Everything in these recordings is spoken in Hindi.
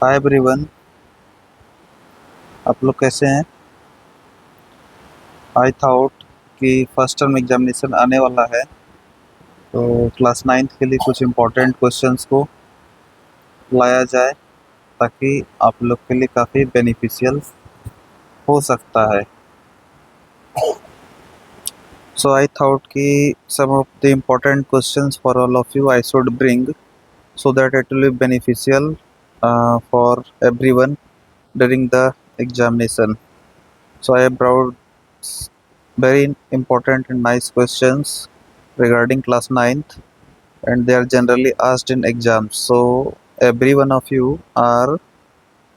Hi everyone. आप लोग कैसे हैं? आई थॉट कि फर्स्ट टर्म एग्जामिनेशन आने वाला है, तो क्लास नाइन्थ के लिए कुछ इम्पोर्टेंट क्वेश्चंस को लाया जाए ताकि आप लोग के लिए काफ़ी बेनिफिशियल हो सकता है। सो आई थॉट कि some of the important questions for all of you I should bring so that it will be beneficial for everyone during the examination. So I have brought very important and nice questions regarding class ninth, and they are generally asked in exams. So every one of you are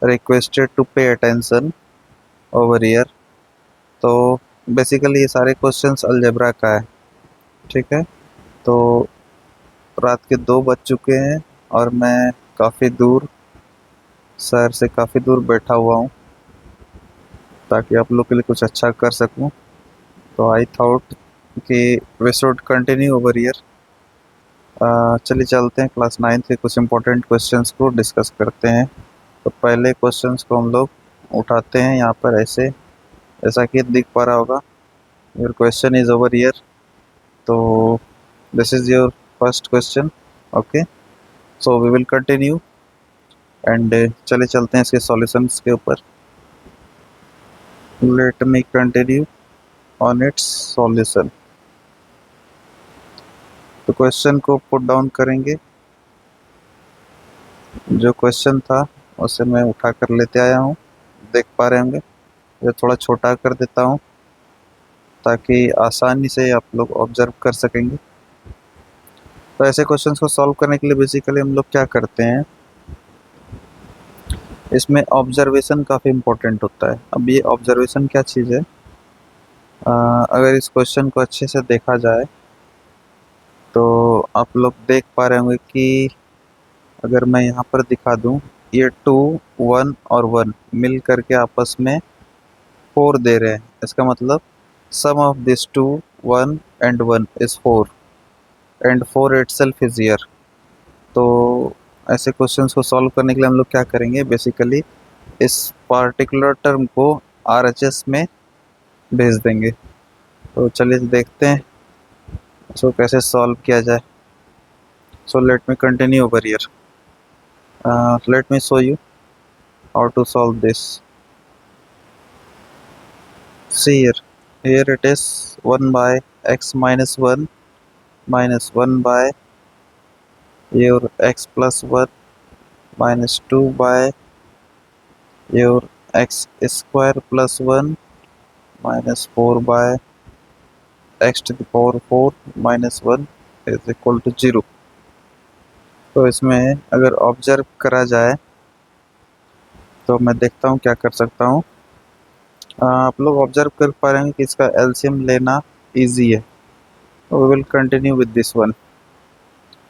requested to pay attention over here. तो बेसिकली ये सारे क्वेश्चंस अलजेब्रा का है, ठीक है। तो रात के 2 बज चुके हैं और मैं काफ़ी दूर शहर से काफ़ी दूर बैठा हुआ हूँ ताकि आप लोग के लिए कुछ अच्छा कर सकूँ। तो आई थॉट कि we should continue over here. चलिए चलते हैं, क्लास नाइन्थ के कुछ इम्पोर्टेंट क्वेश्चंस को डिस्कस करते हैं। तो पहले क्वेश्चंस को हम लोग उठाते हैं यहाँ पर ऐसे, जैसा कि दिख पा रहा होगा, your question is over here. तो this is your first question. Okay, so we will continue and चले चलते हैं इसके सॉल्यूशंस के ऊपर। Let me continue on its solution. तो क्वेश्चन को पुट डाउन करेंगे। जो क्वेश्चन था उसे मैं उठा कर लेते आया हूँ, देख पा रहे होंगे। ये थोड़ा छोटा कर देता हूँ ताकि आसानी से आप लोग ऑब्जर्व कर सकेंगे। तो ऐसे क्वेश्चंस को सॉल्व करने के लिए बेसिकली हम लोग क्या करते हैं, इसमें ऑब्जर्वेशन काफ़ी इम्पोर्टेंट होता है। अब ये ऑब्जर्वेशन क्या चीज़ है, अगर इस क्वेश्चन को अच्छे से देखा जाए तो आप लोग देख पा रहे होंगे कि अगर मैं यहाँ पर दिखा दूँ, ये 2, 1 और 1 मिल करके आपस में 4 दे रहे हैं। इसका मतलब sum of this 2, 1 and 1 is 4 and 4 itself is here. तो ऐसे क्वेश्चंस को सॉल्व करने के लिए हम लोग क्या करेंगे, बेसिकली इस पार्टिकुलर टर्म को RHS में भेज देंगे। तो चलिए देखते हैं इसको कैसे सॉल्व किया जाए। So let me continue over here. Let me show you how to solve this. See here it is 1 by x minus 1 minus 1 by your x plus 1 minus 2 by your x square plus 1 minus 4 by x to the power 4 minus 1 is equal to 0। तो इसमें अगर ऑब्जर्व करा जाए तो मैं देखता हूँ क्या कर सकता हूँ। आप लोग ऑब्जर्व कर पा रहे हैं कि इसका एलसीएम लेना इजी है। We will continue with this one.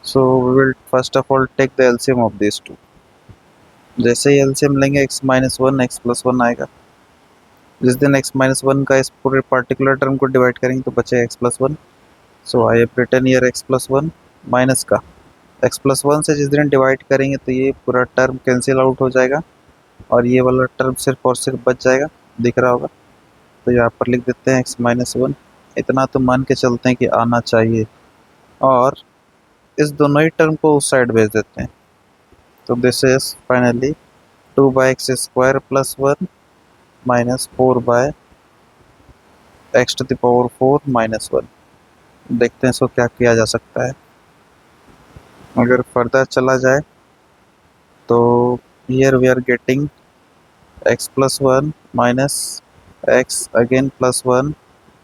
So we will first of all take the LCM of this two. जैसे ही एलसीएम लेंगे x माइनस 1 x प्लस 1 आएगा। जिस दिन x माइनस 1 का इस पूरे पार्टिकुलर टर्म को डिवाइड करेंगे तो बचेगा x plus 1। So I have written here x plus 1 minus का x प्लस 1 से जिस दिन डिवाइड करेंगे तो ये पूरा टर्म कैंसिल आउट हो जाएगा और ये वाला टर्म सिर्फ और सिर्फ बच जाएगा, दिख रहा होगा। तो यहाँ पर लिख देते हैं x माइनस 1। इतना तो मान के चलते हैं कि आना चाहिए, और इस दोनों ही टर्म को उस साइड भेज देते हैं। तो this is finally 2 by x square plus 1 minus 4 by x to the power 4 minus 1। देखते हैं इसको क्या किया जा सकता है। अगर फर्दर चला जाए तो here we are getting x plus 1 minus x again plus 1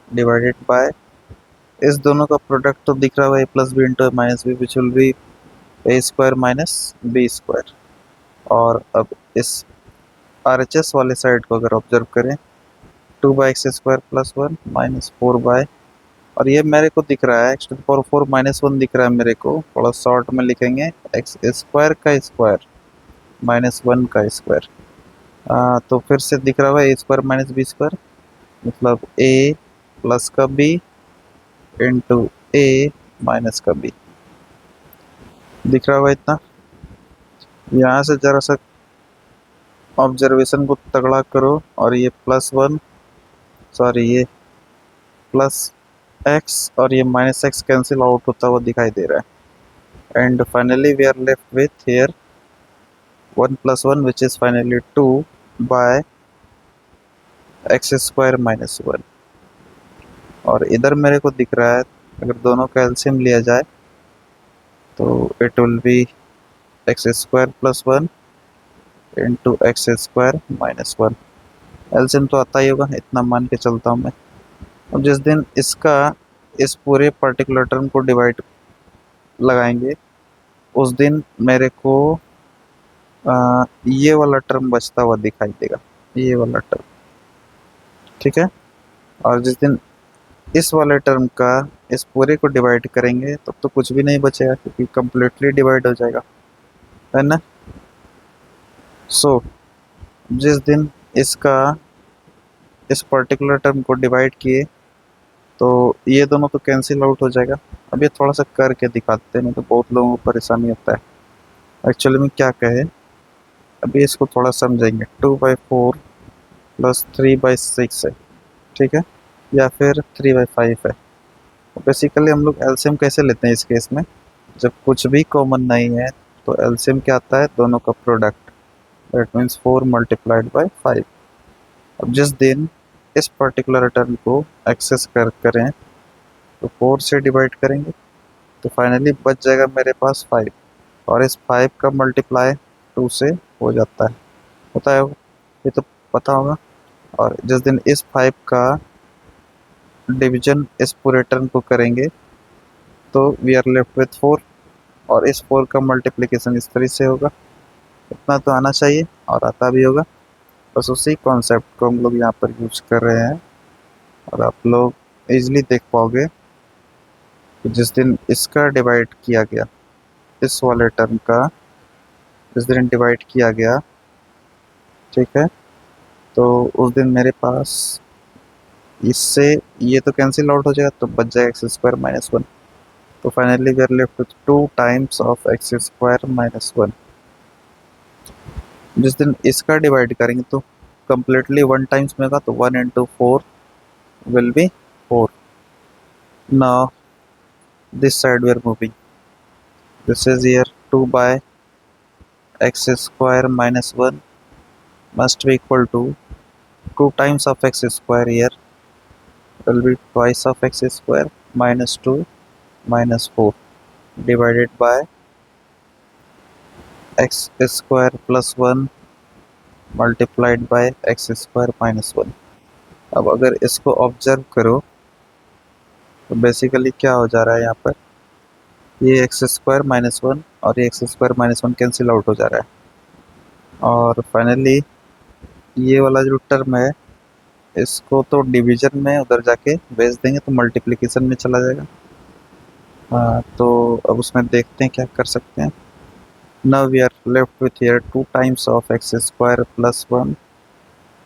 divided by, इस दोनों का प्रोडक्ट तो दिख रहा है a plus B into minus B which will be a square minus B square. और अब इस RHS वाले साइड को अगर ऑब्जर्व करें, 2 by x square plus 1 minus 4 by, और ये मेरे को दिख रहा है x to the power 4 minus 1 दिख रहा है मेरे को। थोड़ा शॉर्ट में लिखेंगे x स्क्वायर का स्क्वायर माइनस 1 का स्क्वायर। तो फिर से दिख रहा है a square minus B square, मतलब a प्लस का b इंटू a माइनस का b। दिख रहा होगा इतना। यहाँ से ज़रा सा ऑब्जर्वेशन को तगड़ा करो और ये +1, सॉरी ये +x और ये -x कैंसिल आउट होता हुआ दिखाई दे रहा है। And finally we are left with here 1 + 1 which is finally 2 by x² -1। और इधर मेरे को दिख रहा है अगर दोनों का एलसीएम लिया जाए तो it will B x² + 1 into x² -1। LCM तो आता ही होगा, इतना मान के चलता हूँ मैं। अब जिस दिन इसका इस पूरे पर्टिकुलर टर्म को डिवाइड लगाएंगे उस दिन मेरे को ये वाला टर्म बचता हुआ दिखाई देगा, ये वाला टर्म, ठीक है। और जिस दिन इस वाले टर्म का इस पूरे को डिवाइड करेंगे तब तो कुछ भी नहीं बचेगा क्योंकि कम्प्लीटली डिवाइड हो जाएगा, है ना। सो जिस दिन इसका इस पर्टिकुलर टर्म को डिवाइड किए तो ये दोनों तो कैंसिल आउट हो जाएगा। अब ये थोड़ा सा करके दिखाते हैं, नहीं तो बहुत लोगों को परेशानी होता है एक्चुअली में क्या कहे। अभी इसको थोड़ा समझेंगे। 2/4 + 3/6 है, ठीक है, या फिर 3/5 है। तो बेसिकली हम लोग एलसीएम कैसे लेते हैं इस केस में, जब कुछ भी कॉमन नहीं है तो एलसीएम क्या आता है, दोनों का प्रोडक्ट, दैट मीन्स 4 × 5। अब जिस दिन इस पर्टिकुलर टर्म को एक्सेस करें तो 4 से डिवाइड करेंगे तो फाइनली बच जाएगा मेरे पास 5, और इस 5 का मल्टीप्लाई 2 से हो जाता है, होता है ये तो पता होगा। और जिस दिन इस 5 का डिवीजन इस पूरे टर्म को करेंगे तो वी आर लेफ्ट विथ 4, और इस 4 का मल्टीप्लिकेशन इस तरीके से होगा। इतना तो आना चाहिए और आता भी होगा। बस उसी कॉन्सेप्ट को हम लोग यहाँ पर यूज कर रहे हैं और आप लोग इजीली देख पाओगे कि जिस दिन इसका डिवाइड किया गया, इस वाले टर्म का जिस दिन डिवाइड किया गया, ठीक है, तो उस दिन मेरे पास इससे ये तो कैंसिल आउट हो जाएगा तो बच जाएगा x² -1। तो finally we are left with 2 times of x² -1। जिस दिन इसका डिवाइड करेंगे तो completely 1 टाइम्स में होगा तो 1 × 4 will be 4। now this side we are moving, this is here 2 by x² -1 must be equal to 2 times of x² here will be twice of x² -2 -4 divided by x² + 1 multiplied by x² -1। अब अगर इसको ऑब्जर्व करो तो बेसिकली क्या हो जा रहा है, यहाँ पर ये x² -1 और ये x² -1 कैंसिल आउट हो जा रहा है। और फाइनली ये वाला जो टर्म है इसको तो डिवीजन में उधर जाके भेज देंगे तो मल्टीप्लिकेशन में चला जाएगा। हाँ, तो अब उसमें देखते हैं क्या कर सकते हैं। Now we are left with here 2 times of x² + 1।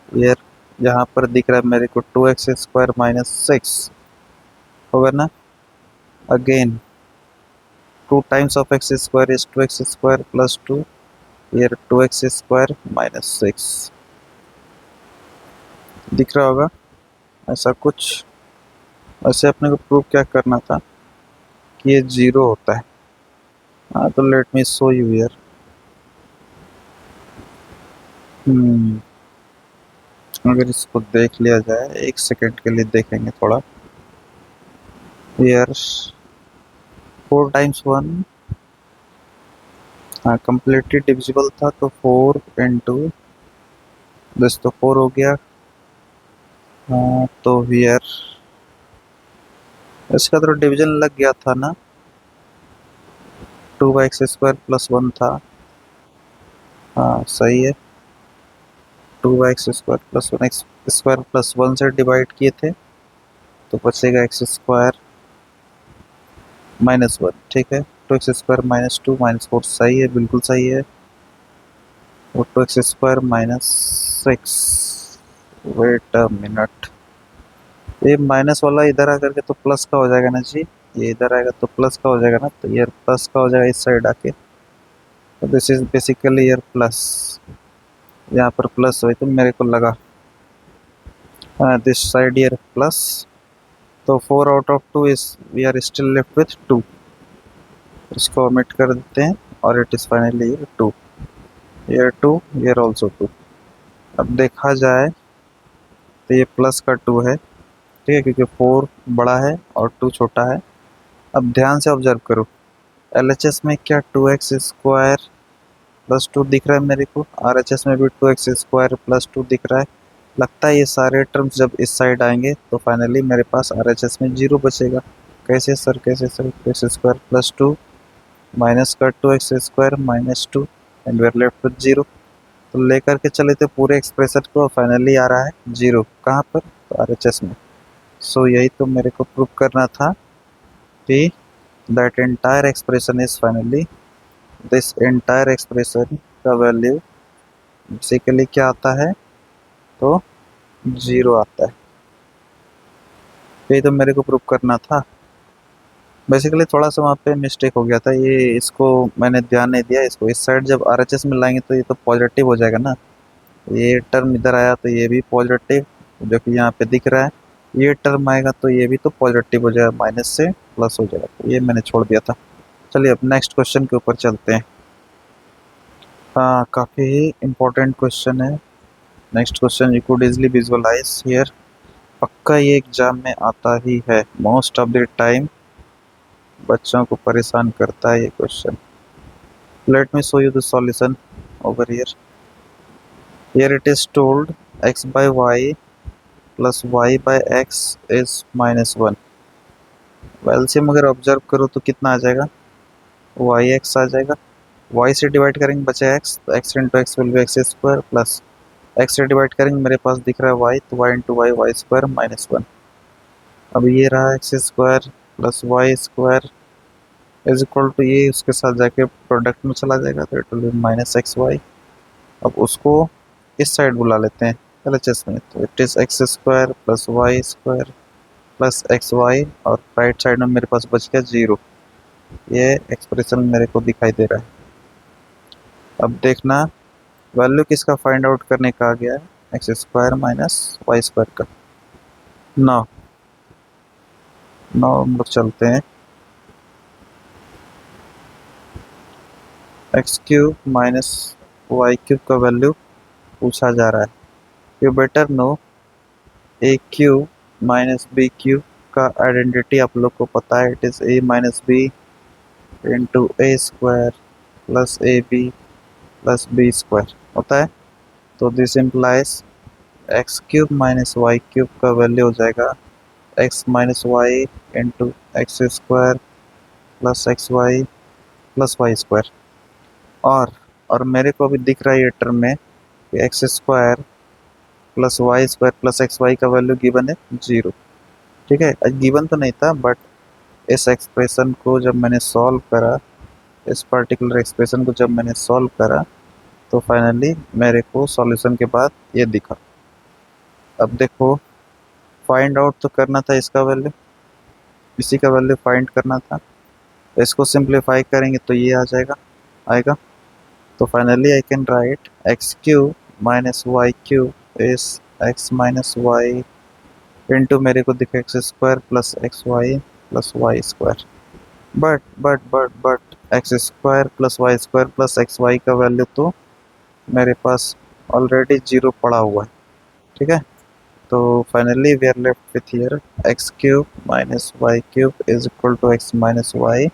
Here यहाँ पर दिख रहा है मेरे को 2x² -6 होगा ना। Again 2 times of x² is 2x² + 2, here 2x² -6 दिख रहा होगा ऐसा कुछ। ऐसे अपने को प्रूव क्या करना था कि ये 0 होता है। हाँ, तो let me show you here. अगर इसको देख लिया जाए, एक सेकंड के लिए देखेंगे थोड़ा। हियर 4 टाइम्स 1, हाँ कम्प्लीटली डिविजिबल था तो 4 × दिस तो 4 हो गया। हाँ, तो हियर इसका तो डिवीजन लग गया था ना, 2x² + 1 था। हाँ सही है, 2x² + 1 x² + 1 से डिवाइड किए थे तो बचेगा x² -1, ठीक है। 2x² -2 -4 सही है, बिल्कुल सही है। और 2x² -6, वेट अ मिनट, ये माइनस वाला इधर आकर के तो प्लस का हो जाएगा ना जी, ये इधर आएगा तो प्लस का हो जाएगा ना, तो ये प्लस का हो जाएगा इस साइड आके, तो this is basically year plus. यहाँ पर प्लस हुई तो मेरे को लगा दिस साइड ईयर प्लस, तो 4 out of 2 is we are still left with 2, इसको ओमिट कर देते हैं और it is finally two, here 2, here also 2। अब देखा जाए तो ये प्लस का 2 है, ठीक है, क्योंकि 4 बड़ा है और 2 छोटा है। अब ध्यान से ऑब्जर्व करो, LHS में क्या 2x स्क्वायर प्लस 2 दिख रहा है मेरे को, RHS में भी 2x स्क्वायर प्लस 2 दिख रहा है। लगता है ये सारे टर्म्स जब इस साइड आएंगे तो फाइनली मेरे पास RHS में 0 बचेगा। कैसे सर, कैसे sir, X square plus 2 minus का 2x square minus 2 and we are left with 0। तो लेकर के चले थे पूरे एक्सप्रेशन को, फाइनली आ रहा है 0 कहाँ पर, तो RHS में। सो यही तो मेरे को प्रूव करना था कि that entire expression is finally, this entire expression का वैल्यू बेसिकली क्या आता है, तो 0 आता है। यही तो मेरे को प्रूव करना था। बेसिकली थोड़ा सा वहाँ पे मिस्टेक हो गया था, ये इसको मैंने ध्यान नहीं दिया, इसको इस साइड जब RHS में लाएंगे तो ये तो पॉजिटिव हो जाएगा ना, ये टर्म इधर आया तो ये भी पॉजिटिव जो कि यहाँ पे दिख रहा है, ये टर्म आएगा तो ये भी तो पॉजिटिव हो जाएगा, माइनस से प्लस हो जाएगा, तो ये मैंने छोड़ दिया था। चलिए अब नेक्स्ट क्वेश्चन के ऊपर चलते हैं। हाँ, काफ़ी ही इम्पोर्टेंट क्वेश्चन है। Next question you could easily visualise here, पक्का ये एग्जाम में आता ही है, मोस्ट ऑफ द टाइम बच्चों को परेशान करता है ये question. Let me show you the solution over here. Here it is told x by y plus y by x is -1। LCM अगर ऑब्जर्व करो तो कितना आ जाएगा, yx आ जाएगा, y से डिवाइड करेंगे बचा x, तो x into X will be X square plus x से डिवाइड करेंगे मेरे पास दिख रहा है y, तो y into Y Y square -1। अब ये रहा X square plus Y square is equal to, ये उसके साथ जाके प्रोडक्ट में चला जाएगा तो it will be minus X Y. अब उसको इस साइड बुला लेते हैं LHS में, तो it is X square plus Y square plus X Y, और राइट साइड में मेरे पास बच गया 0। ये एक्सप्रेशन मेरे को दिखाई दे रहा है। अब देखना वैल्यू किसका फाइंड आउट करने का आ गया है, X square minus Y square का। नौ नौ हम लोग चलते हैं, x cube minus Y cube का वैल्यू पूछा जा रहा है। You better know A cube minus B cube का आइडेंटिटी आप लोग को पता है, it is A minus B into A square plus A B plus B square होता है। तो this implies X cube minus Y cube का वैल्यू हो जाएगा x minus Y into X square plus X Y plus Y square. और मेरे को अभी दिख रहा है ये टर्म में कि X square plus Y square plus X Y का वैल्यू गिवन है 0, ठीक है। गिवन तो नहीं था, बट इस एक्सप्रेशन को जब मैंने सॉल्व करा, इस पर्टिकुलर एक्सप्रेशन को जब मैंने सॉल्व करा तो फाइनली मेरे को सॉल्यूशन के बाद ये दिखा। अब देखो फाइंड आउट तो करना था इसका वैल्यू, इसी का वैल्यू फाइंड करना था, इसको सिंप्लीफाई करेंगे तो ये आ जाएगा, आएगा। तो finally I can write X cube minus Y cube is X minus Y into मेरे को दिखा X square plus X Y plus Y square. But X square plus Y square plus X Y का वैल्यू तो मेरे पास ऑलरेडी 0 पड़ा हुआ है, ठीक है। तो finally we are left with here x cube minus Y cube is equal to X minus Y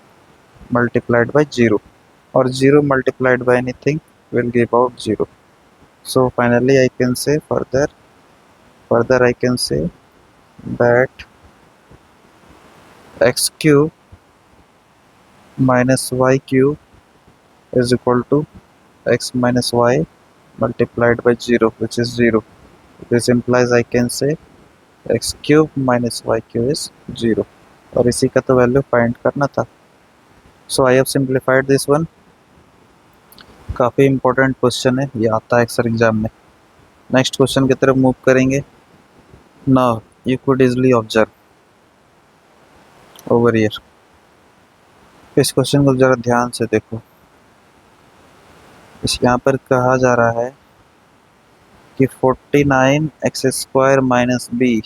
multiplied by 0, और 0 multiplied by anything will give out 0. So finally I can say further I can say that x cube minus y cube is equal to x minus y multiplied by 0, which is 0. This implies I can say x cube minus y cube is 0, और इसी का तो वैल्यू फाइंड करना था। So I have simplified this one. काफ़ी इंपॉर्टेंट क्वेश्चन है, ये आता है अक्सर एग्जाम में। नेक्स्ट क्वेश्चन की तरफ मूव करेंगे। Now you could easily observe over here, इस क्वेश्चन को ज़रा ध्यान से देखो। इस यहाँ पर कहा जा रहा है कि 49x² minus B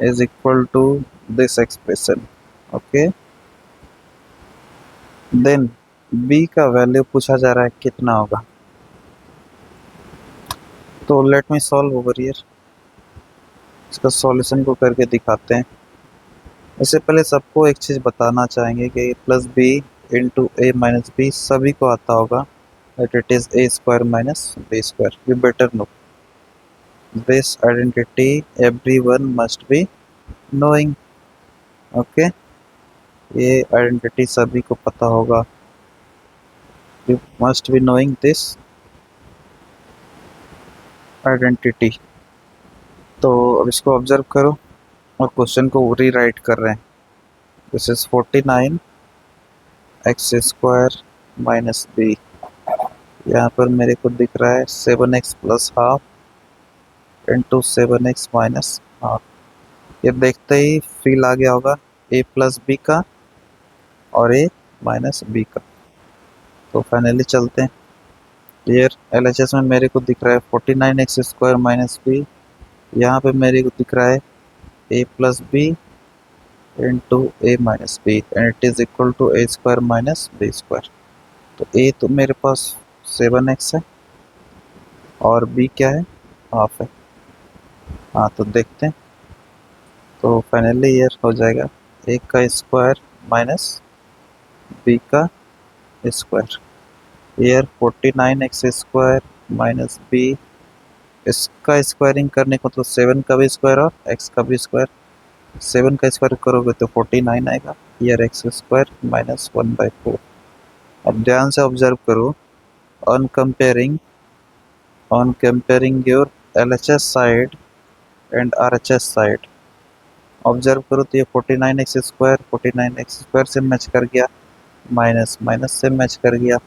is equal to this expression. Okay, then B का वैल्यू पूछा जा रहा है कितना होगा। तो let me solve over here, इसका सॉल्यूशन को करके दिखाते हैं। इससे पहले सबको एक चीज़ बताना चाहेंगे कि प्लस बी इंटू ए माइनस बी सभी को आता होगा, that it is a square minus b square. You better know this identity, everyone must be knowing. Okay, ये आइडेंटिटी सभी को पता होगा। You must be knowing this identity. तो अब इसको ऑब्जर्व करो और क्वेश्चन को रीराइट कर रहे हैं। This is 49x² minus B. यहाँ पर मेरे को दिख रहा है 7x plus half into 7x minus half. ये देखते ही फील आ गया होगा a प्लस बी का और a माइनस बी का। तो फाइनली चलते हैं। ये LHS में मेरे को दिख रहा है 49x² माइनस बी, यहाँ पे मेरे को दिख रहा है a plus B into A minus B and it is equal to a² minus B square. तो a तो मेरे पास 7x है और b क्या है, हाफ है। हाँ तो देखते हैं। तो फाइनली ये हो जाएगा a का स्क्वायर माइनस b का square. Here 49x² minus B, इसका स्क्वायरिंग करने को तो 7 का भी स्क्वायर और x का भी स्क्वायर। 7 का स्क्वायर करोगे तो 49 आएगा। Year x² minus 1/4। अब ध्यान से ऑब्जर्व करो, on comparing your LHS side and RHS side, observe करो तो ये 49x² से मैच कर गया, माइनस माइनस से मैच कर गया।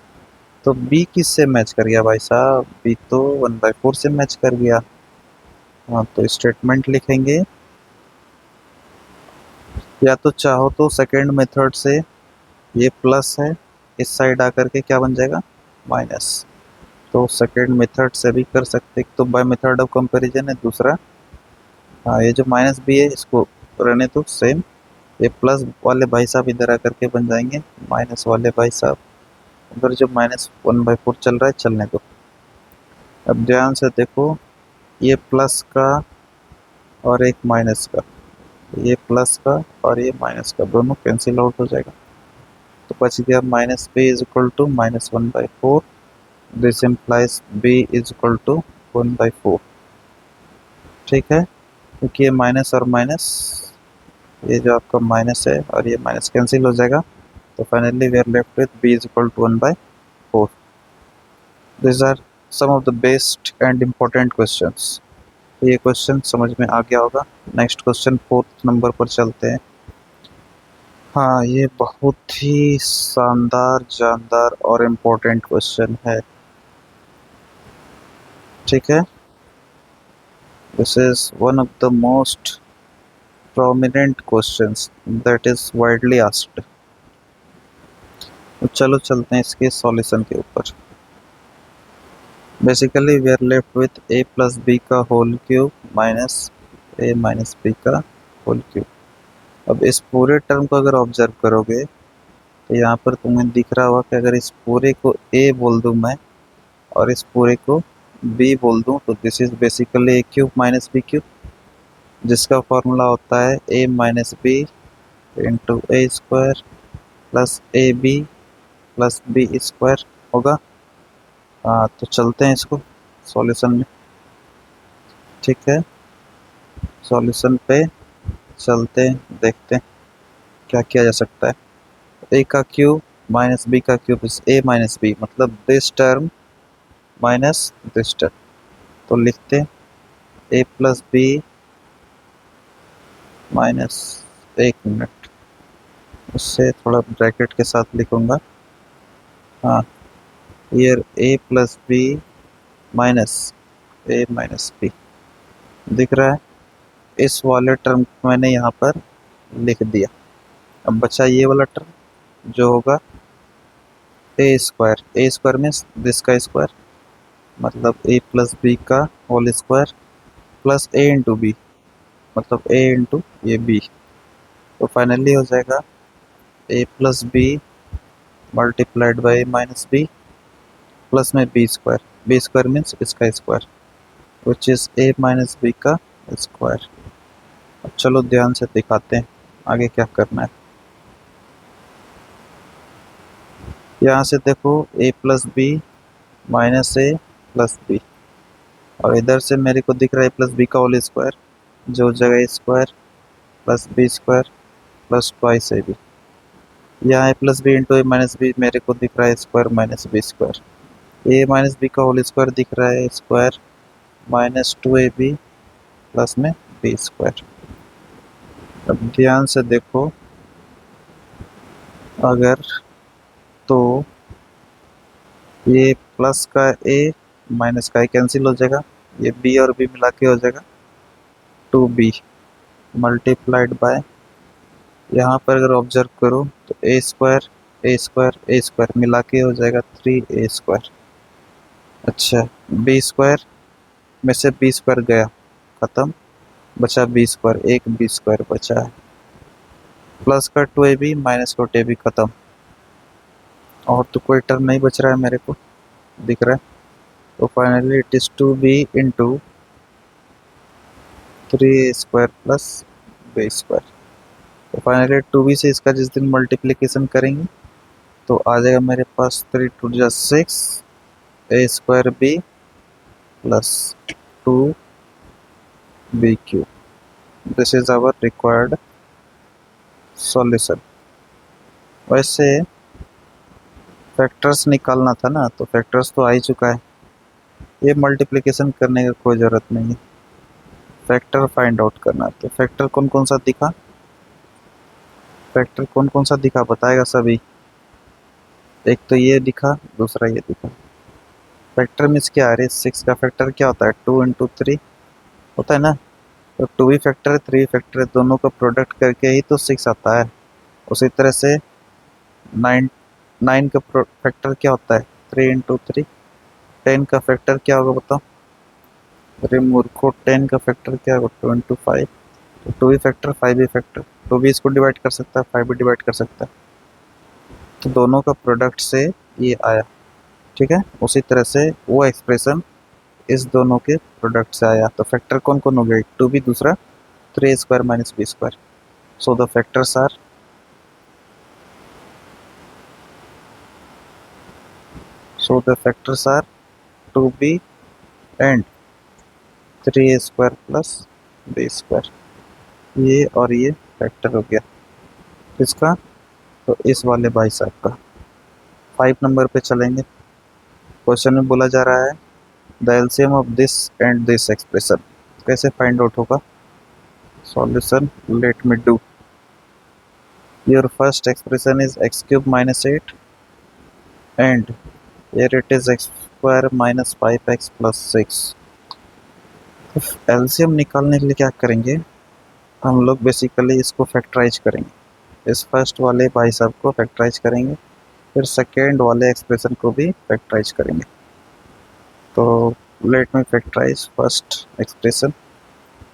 तो b किससे मैच कर गया भाई साहब, b तो 1/4 से मैच कर गया। हाँ तो स्टेटमेंट लिखेंगे, या तो चाहो तो सेकेंड मेथड से ये प्लस है, इस साइड आकर के क्या बन जाएगा, माइनस। तो सेकेंड मेथड से भी कर सकते, तो बाय मेथड ऑफ कंपैरिजन है दूसरा। हाँ ये जो माइनस बी है इसको रहने तो सेम, ये प्लस वाले भाई साहब इधर आकर के बन जाएंगे माइनस वाले भाई साहब। उधर जो -1/4 चल रहा है चलने दो। अब ध्यान से देखो, ये प्लस का और एक माइनस का, ये प्लस का और ये माइनस का दोनों कैंसिल आउट हो जाएगा। तो बच गया minus B is equal to -1/4। This implies B is equal to 1/4। ठीक है, क्योंकि ये माइनस और माइनस, ये जो आपका माइनस है और ये माइनस कैंसिल हो जाएगा। तो finally we are left with B is equal to 1/4। This are some of the best and important questions. ये क्वेश्चन समझ में आ गया होगा। नेक्स्ट क्वेश्चन 4th नंबर पर चलते हैं। हाँ ये बहुत ही शानदार, जानदार और इम्पोर्टेंट क्वेश्चन है। ठीक है, this is one of the most prominent questions that is widely asked. तो चलो चलते हैं इसके सॉल्यूशन के ऊपर। Basically we are left with a plus B का whole cube minus a minus B का होल क्यूब। अब इस पूरे टर्म को अगर ऑब्जर्व करोगे तो यहाँ पर तुम्हें दिख रहा होगा कि अगर इस पूरे को a बोल दूँ मैं और इस पूरे को b बोल दूँ तो this is basically a cube minus B cube, जिसका फॉर्मूला होता है a minus B into A square plus A B plus B square होगा। हाँ तो चलते हैं इसको सॉल्यूशन में। ठीक है, सॉल्यूशन पे चलते हैं, देखते हैं क्या किया जा सकता है। ए का क्यूब माइनस बी का cube is A minus B, मतलब this term minus this term. तो लिखते हैं ए प्लस बी माइनस, एक मिनट उससे थोड़ा ब्रैकेट के साथ लिखूंगा। हाँ, here A plus B minus A minus B दिख रहा है। इस वाले टर्म को मैंने यहाँ पर लिख दिया। अब बचा ये वाला टर्म जो होगा ए स्क्वायर मीन्स दिस का स्क्वायर मतलब ए प्लस बी का whole square plus a into b, मतलब ए इंटू ये बी। तो फाइनली हो जाएगा a plus b multiplied by minus b plus में बी स्क्वायर मीन्स इसका square which is A minus B का स्क्वायर। अब चलो ध्यान से दिखाते हैं आगे क्या करना है। यहाँ से देखो a plus B minus a plus b, और इधर से मेरे को दिख रहा है प्लस बी का होल स्क्वायर जो जगह square plus B square plus twice a b. यहाँ a plus B into A minus b मेरे को दिख रहा है square minus B square. A minus B का होल स्क्वायर दिख रहा है square minus two a B plus में बी स्क्वायर। अब ध्यान से देखो, अगर तो ये प्लस का ए माइनस का ए कैंसिल हो जाएगा, ये बी और बी मिला के हो जाएगा टू बी मल्टीप्लाइड बाय, यहाँ पर अगर ऑब्जर्व करो तो a square a square a square मिला के हो जाएगा थ्री ए स्क्वायर। अच्छा, बी स्क्वायर में से बी स्क्वायर गया ख़त्म, बचा बी स्क्वायर, एक बी स्क्वायर बचा है, प्लस का टू ए बी माइनस का टू ए बी ख़त्म, और तो कोई टर्म नहीं बच रहा है मेरे को दिख रहा है। तो finally it is two b into three a square plus B square. तो फाइनली टू बी से इसका जिस दिन मल्टीप्लिकेशन करेंगे तो आ जाएगा मेरे पास थ्री टू जा six a square b plus two b cube. This is our required solution. वैसे फैक्टर्स निकालना था ना, तो फैक्टर्स तो आ ही चुका है, ये मल्टीप्लिकेशन करने की कोई ज़रूरत नहीं है, फैक्टर फाइंड आउट करना। तो फैक्टर कौन कौन सा दिखा, फैक्टर कौन कौन सा दिखा बताएगा सभी। एक तो ये दिखा, दूसरा ये दिखा। फैक्टर मीन्स क्या है, सिक्स का फैक्टर क्या होता है, टू इंटू थ्री होता है ना। तो टू भी फैक्टर है थ्री फैक्टर है, दोनों का प्रोडक्ट करके ही तो सिक्स आता है। उसी तरह से नाइन नाइन का फैक्टर क्या होता है, थ्री इंटू थ्री। टेन का फैक्टर क्या होगा बताओ, अरे मूर्खो, टेन का फैक्टर क्या होगा, टू इंटू फाइव। तो टू भी फैक्टर फाइव भी फैक्टर, टू भी इसको डिवाइड कर सकता है फाइव भी डिवाइड कर सकता है, तो दोनों का प्रोडक्ट से ये आया, ठीक है। उसी तरह से वो एक्सप्रेशन इस दोनों के प्रोडक्ट से आया। तो फैक्टर कौन कौन हो गए, टू भी, दूसरा three square minus B square. So the factors are two b and three a square plus B square. ये और ये फैक्टर हो गया किसका, तो इस वाले भाई साहब का। 5 नंबर पे चलेंगे। क्वेश्चन में बोला जा रहा है the LCM of this and this expression, कैसे फाइंड आउट होगा। Solution let me do. Your first expression is x cube minus eight and here it is x square minus 5x plus 6। तो एलसीएम निकालने के लिए क्या करेंगे हम लोग, बेसिकली इसको फैक्टराइज करेंगे, इस फर्स्ट वाले भाई साहब को फैक्टराइज करेंगे, फिर सेकेंड वाले एक्सप्रेशन को भी फैक्टराइज करेंगे। तो let me factorise first expression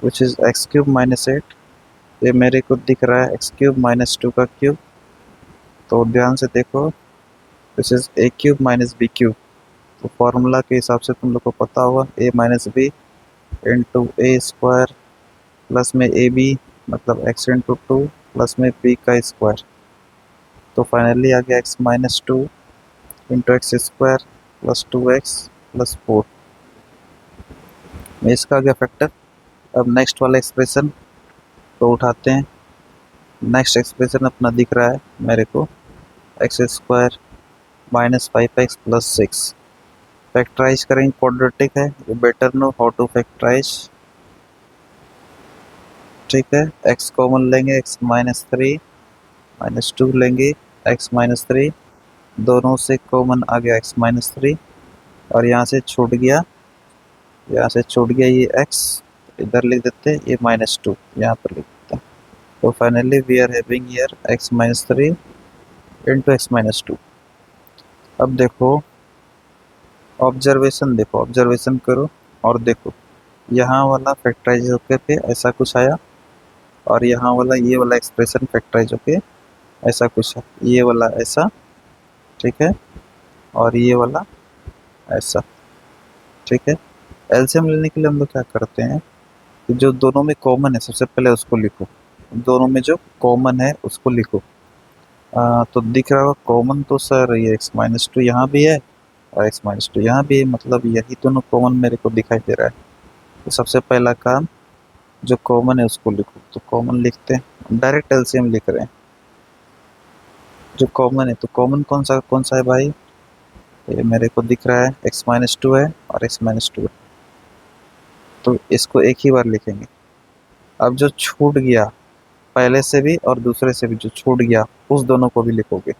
which is x cube minus eight, ये मेरे को दिख रहा है एक्स क्यूब माइनस टू का क्यूब। तो ध्यान से देखो, this is a cube minus B cube. तो फॉर्मूला के हिसाब से तुम लोग को पता होगा a minus B into A square plus में ए बी मतलब एक्स इंटू टू प्लस में बी का स्क्वायर। तो फाइनली आ गया x minus two into X square plus two x plus four, इसका आ गया फैक्टर। अब नेक्स्ट वाला एक्सप्रेशन तो उठाते हैं। नेक्स्ट एक्सप्रेशन अपना दिख रहा है मेरे को x square minus five x plus six. Factorise करेंगे, क्वाड्रेटिक है, you better know how to factorise, ठीक है। एक्स कॉमन लेंगे, x minus three minus two लेंगे एक्स माइनस थ्री, दोनों से कॉमन आ गया एक्स माइनस थ्री, और यहाँ से छूट गया, यहाँ से छूट गया ये एक्स, इधर लिख देते ये माइनस टू यहाँ पर लिख देते। तो finally we are having here x minus three into x minus two. अब देखो ऑब्जर्वेशन देखो, ऑब्जर्वेशन करो और देखो, यहाँ वाला फैक्टराइज होके पे ऐसा कुछ आया, और यहाँ वाला ये वाला एक्सप्रेशन फैक्टराइज होके ऐसा कुछ है, ये वाला ऐसा, ठीक है, और ये वाला ऐसा, ठीक है। एलसीएम लेने के लिए हम लोग क्या करते हैं कि जो दोनों में कॉमन है सबसे पहले उसको लिखो, दोनों में जो कॉमन है उसको लिखो। तो दिख रहा होगा कॉमन, तो सर ये x-2 यहाँ भी है और x-2 यहाँ भी है, मतलब यही दोनों कॉमन मेरे को दिखाई दे रहा है। तो सबसे पहला काम, जो कॉमन है उसको लिखो, तो कॉमन लिखते हैं, डायरेक्ट एलसीएम लिख रहे हैं। जो कॉमन है, तो कॉमन कौन सा है भाई, ये मेरे को दिख रहा है x-2 है और x-2 है, तो इसको एक ही बार लिखेंगे। अब जो छूट गया पहले से भी और दूसरे से भी जो छूट गया, उस दोनों को भी लिखोगे।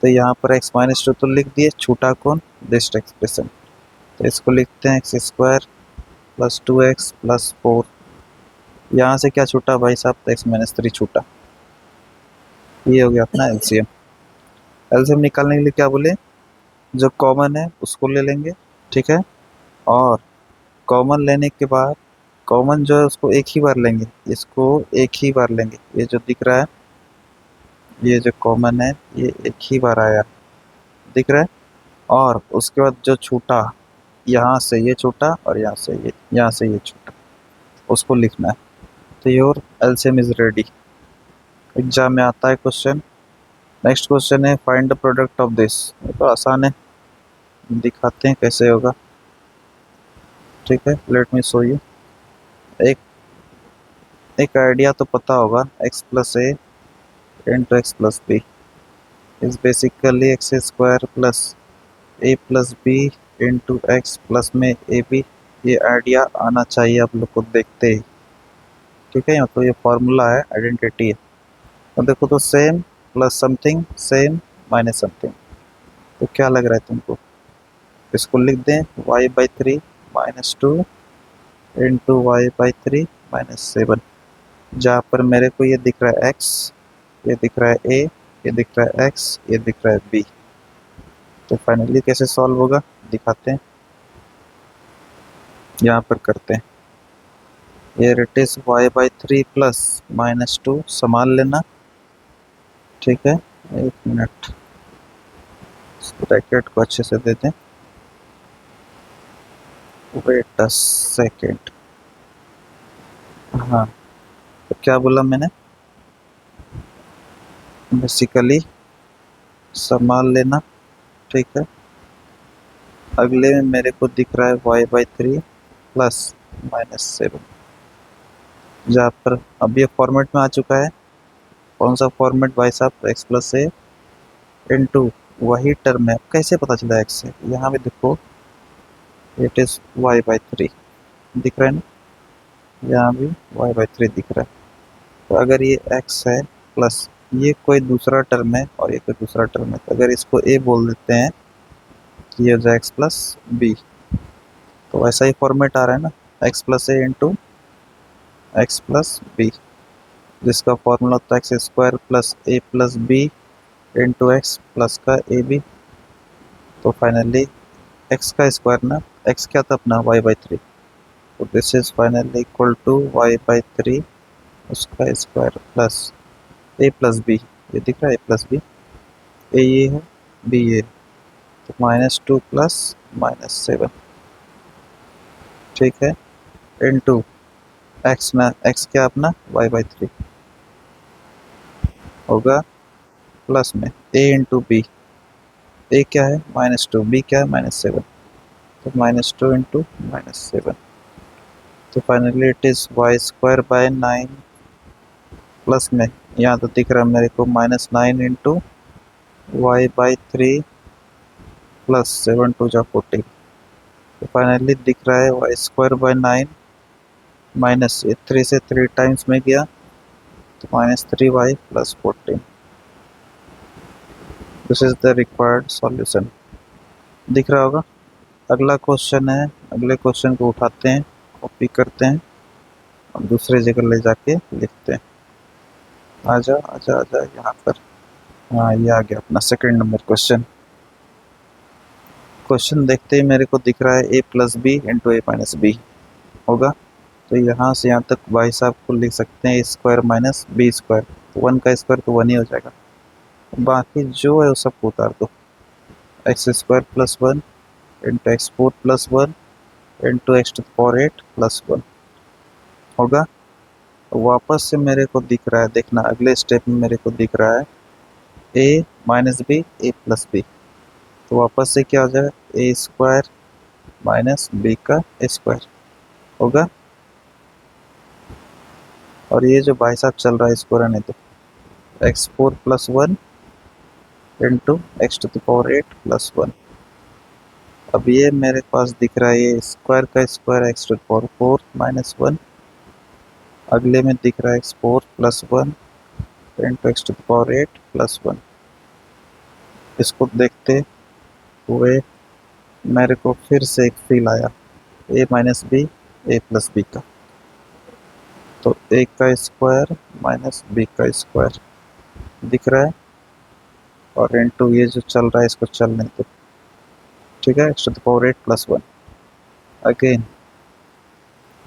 तो यहाँ पर x-2 तो लिख दिए, छूटा कौन, दिस एक्सप्रेशन, तो इसको लिखते हैं x² + 2x + 4। यहाँ से क्या छूटा भाई साहब, तो x-3 छूटा। ये हो गया अपना एलसीएम। एलसीएम निकालने के लिए क्या बोले, जो कॉमन है उसको ले लेंगे, ठीक है, और कॉमन लेने के बाद कॉमन जो है उसको एक ही बार लेंगे, इसको एक ही बार लेंगे, ये जो दिख रहा है, ये जो कॉमन है ये एक ही बार आया, दिख रहा है। और उसके बाद जो छूटा, यहाँ से ये छूटा और यहाँ से ये छूटा, उसको लिखना है। तो your LCM is ready. Exam में आता है क्वेश्चन। नेक्स्ट क्वेश्चन है find the product of this. तो आसान है, दिखाते हैं कैसे होगा, ठीक है। Let me show you. एक एक आइडिया तो पता होगा, x+a into x+b is basically x² + a+b into x plus में ab। ये आइडिया आना चाहिए आप लोग को देखते ही, ठीक है। तो ये फॉर्मूला है, आइडेंटिटी है। तो देखो, तो same plus something, same minus something, तो क्या लग रहा है तुमको, इसको लिख दें y/3 -2 इंटू y/3 -7। जहाँ पर मेरे को ये दिख रहा है x, ये दिख रहा है a, ये दिख रहा है x, ये दिख रहा है b। तो फाइनली कैसे सॉल्व होगा दिखाते हैं, यहाँ पर करते हैं। ये इट इज y/3 + -2, संभाल लेना, ठीक है। एक मिनट, ब्रैकेट को अच्छे से दे दें, वेट अ सेकेंड। हाँ, तो क्या बोला मैंने, बेसिकली संभाल लेना, ठीक है। अगले में मेरे को दिख रहा है y/3 + -7, जहाँ पर अब ये फॉर्मेट में आ चुका है। कौन सा फॉर्मेट भाई साहब, x+a इंटू वही टर्म है, कैसे पता चला x से, यहाँ भी देखो इट इज y/3 दिख रहा है ना, यहाँ भी y/3 दिख रहा है। तो अगर ये x है प्लस ये कोई दूसरा टर्म है और ये कोई दूसरा टर्म है, तो अगर इसको a बोल देते हैं कि ये हो जाए x+b, तो ऐसा ही फॉर्मेट आ रहा है ना, x+a इंटू x+b, जिसका फॉर्मूला होता है x² + a+b into x plus का ab। तो फाइनली x का स्क्वायर ना, x क्या था अपना y/3, तो this is finally equal to y/3 उसका स्क्वायर प्लस a+b, ये दिख रहा है a+b, a ये है, b ये है, तो -2 + -7, ठीक है, इंटू x ना, x क्या अपना y/3 होगा, प्लस में a इंटू b, a क्या है -2, b क्या है -7, तो -2 इंटू -7। तो finally it is y²/9 plus में, यहाँ तो दिख रहा है मेरे को -9 इंटू y/3 प्लस 7 2 जा 14। तो फाइनली दिख रहा है y²/9 माइनस ये 3 से 3 टाइम्स में गया, तो -3y + 14। This is the required solution, दिख रहा होगा। अगला क्वेश्चन है, अगले क्वेश्चन को उठाते हैं, कॉपी करते हैं और दूसरे जगह ले जाके लिखते हैं। आजा आजा आजा यहाँ पर, हाँ ये आ गया अपना सेकंड नंबर क्वेश्चन। क्वेश्चन देखते ही मेरे को दिख रहा है a plus B into A minus b होगा। तो यहाँ से यहाँ तक भाई साहब को लिख सकते हैं ए स्क्वायर माइनस बी स्क्वायर, तो 1 का स्क्वायर तो 1 ही हो जाएगा। बाकी जो है वो सब उतार दो, x square plus 1 into x four plus 1 into x to power 8 plus 1 होगा। तो वापस से मेरे को दिख रहा है, देखना अगले स्टेप में मेरे को दिख रहा है a minus b a plus b, तो वापस से क्या हो जाएगा ए स्क्वायर माइनस बी का स्क्वायर होगा। और ये जो भाई साहब चल रहा है इसको रहने दो, x four plus 1 into x to the power 8 plus 1। अब ये मेरे पास दिख रहा है ये स्क्वायर का square x to the power 4 minus 1, अगले में दिख रहा है x four plus 1 into x to the power 8 plus 1। इसको देखते हुए मेरे को फिर से एक फील आया a minus b a plus B का, तो a का स्क्वायर माइनस b का स्क्वायर दिख रहा है, और इंटू ये जो चल रहा है इसको चलने दो, ठीक है, x to the power 8 plus 1 again.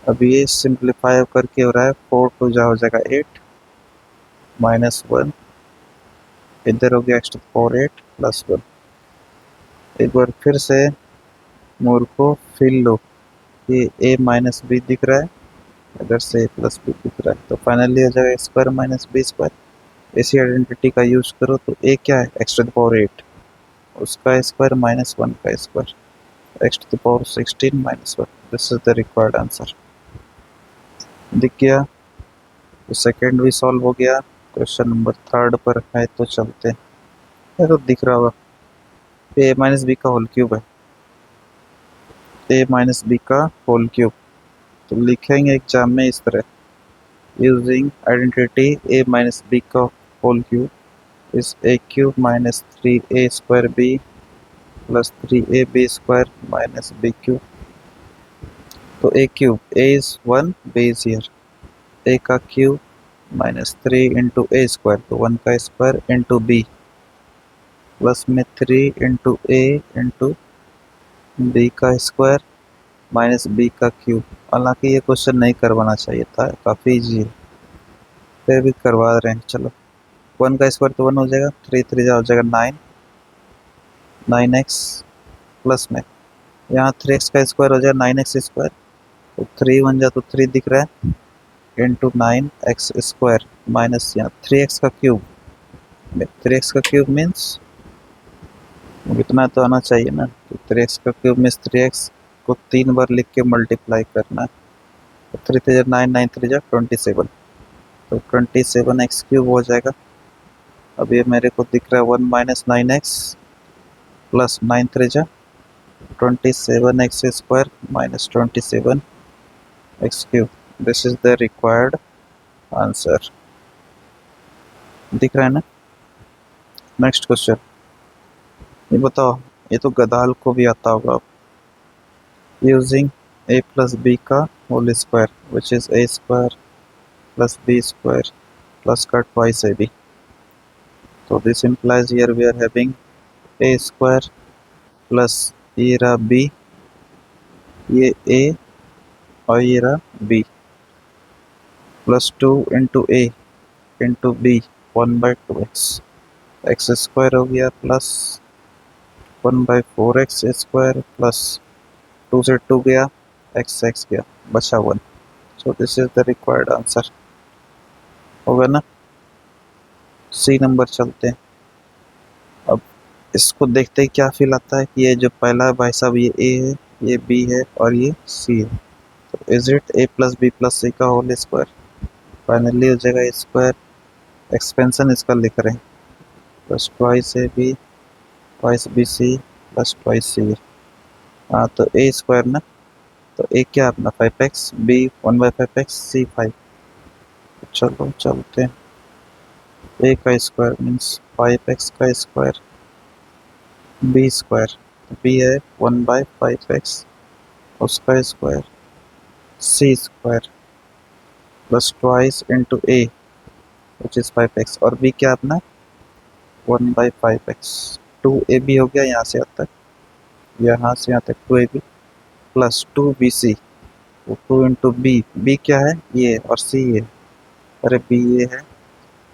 अब ये सिंप्लीफाई करके हो रहा है 4 टू जा हो जाएगा 8 माइनस 1, इधर हो गया x to the power 8 plus 1। एक बार फिर से मोर को फील लो कि a माइनस बी दिख रहा है, इधर से a प्लस बी दिख रहा है, तो फाइनली हो जाएगा स्क्वायर माइनस बी स्क्वायर। इसी आइडेंटिटी का यूज करो तो a क्या है एक्स टू द पावर 8, उसका स्क्वायर माइनस 1 का square, x to the power 16 minus 1। This is the required answer. दिख गया, तो सेकेंड भी सॉल्व हो गया। क्वेश्चन नंबर थर्ड पर है, तो चलते हैं। ये तो दिख रहा होगा ए माइनस बी का होल क्यूब है, ए माइनस बी का होल क्यूब, तो लिखेंगे एग्जाम में इस तरह, using identity a minus B का whole cube is a cube minus 3a square b plus 3ab square minus B cube. तो a cube, a is 1 b is here, a का क्यूब माइनस 3 इंटू ए स्क्वायर, तो 1 का स्क्वायर इंटू बी प्लस में 3 इंटू ए इंटू बी का स्क्वायर माइनस बी का क्यूब। हालांकि ये क्वेश्चन नहीं करवाना चाहिए था, काफ़ी इजी है, फिर भी करवा रहे हैं। चलो 1 का स्क्वायर तो 1 हो जाएगा, 3 3 हो जाएगा 9, 9x प्लस में यहाँ 3x का स्क्वायर हो जाएगा 9x स्क्वायर, तो 3 बन जाए तो 3 दिख रहा है इंटू 9x स्क्वायर माइनस यहाँ 3x का क्यूब, 3x का क्यूब मीन्स इतना तो आना चाहिए ना, तो 3x का क्यूब मीन्स 3x को 3 बार लिख के मल्टीप्लाई करना है, तो 3 3 9 9 3 27, तो 27x क्यूब हो जाएगा। अब ये मेरे को दिख रहा है 1 minus 9x plus 9 3 27x square minus 27x cube. This is the required answer. दिख रहा है ना। नेक्स्ट क्वेश्चन, ये बताओ, ये तो गदाल को भी आता होगा। यूजिंग a प्लस बी का whole square which is a square plus B square plus का ट्वाइस ab, तो this implies here we are having a square plus ये रहा b, ये a और ये रहा b plus 2 into a into b 1/2x, x square हो गया प्लस 1/4x स्क्वायर प्लस 2 से 2 गया, x गया, बचा 1। So this is the required answer होगा ना। सी नंबर चलते हैं। अब इसको देखते ही क्या फील आता है कि ये जो पहला है भाई साहब ये a है, ये b है और ये c है, तो is it a plus b plus c का होल स्क्वायर। फाइनली हो जाएगा स्क्वायर, एक्सपेंशन इसका लिख रहे हैं, plus twice a b twice b c plus twice c. हाँ तो ए स्क्वायर ना, तो ए क्या अपना 5x, बी 1/5x, सी 5। चलो चलते हैं, ए का स्क्वायर मीन्स 5x का स्क्वायर, बी स्क्वायर, बी है 1/5x उसका स्क्वायर, c square plus twice into a which is 5x, और बी क्या अपना 1/5x, 2ab हो गया यहाँ से अब तक, यहाँ से यहाँ तक 2ab प्लस 2bc, तो 2 इंटू बी क्या है ये और सी ये, अरे बी ये है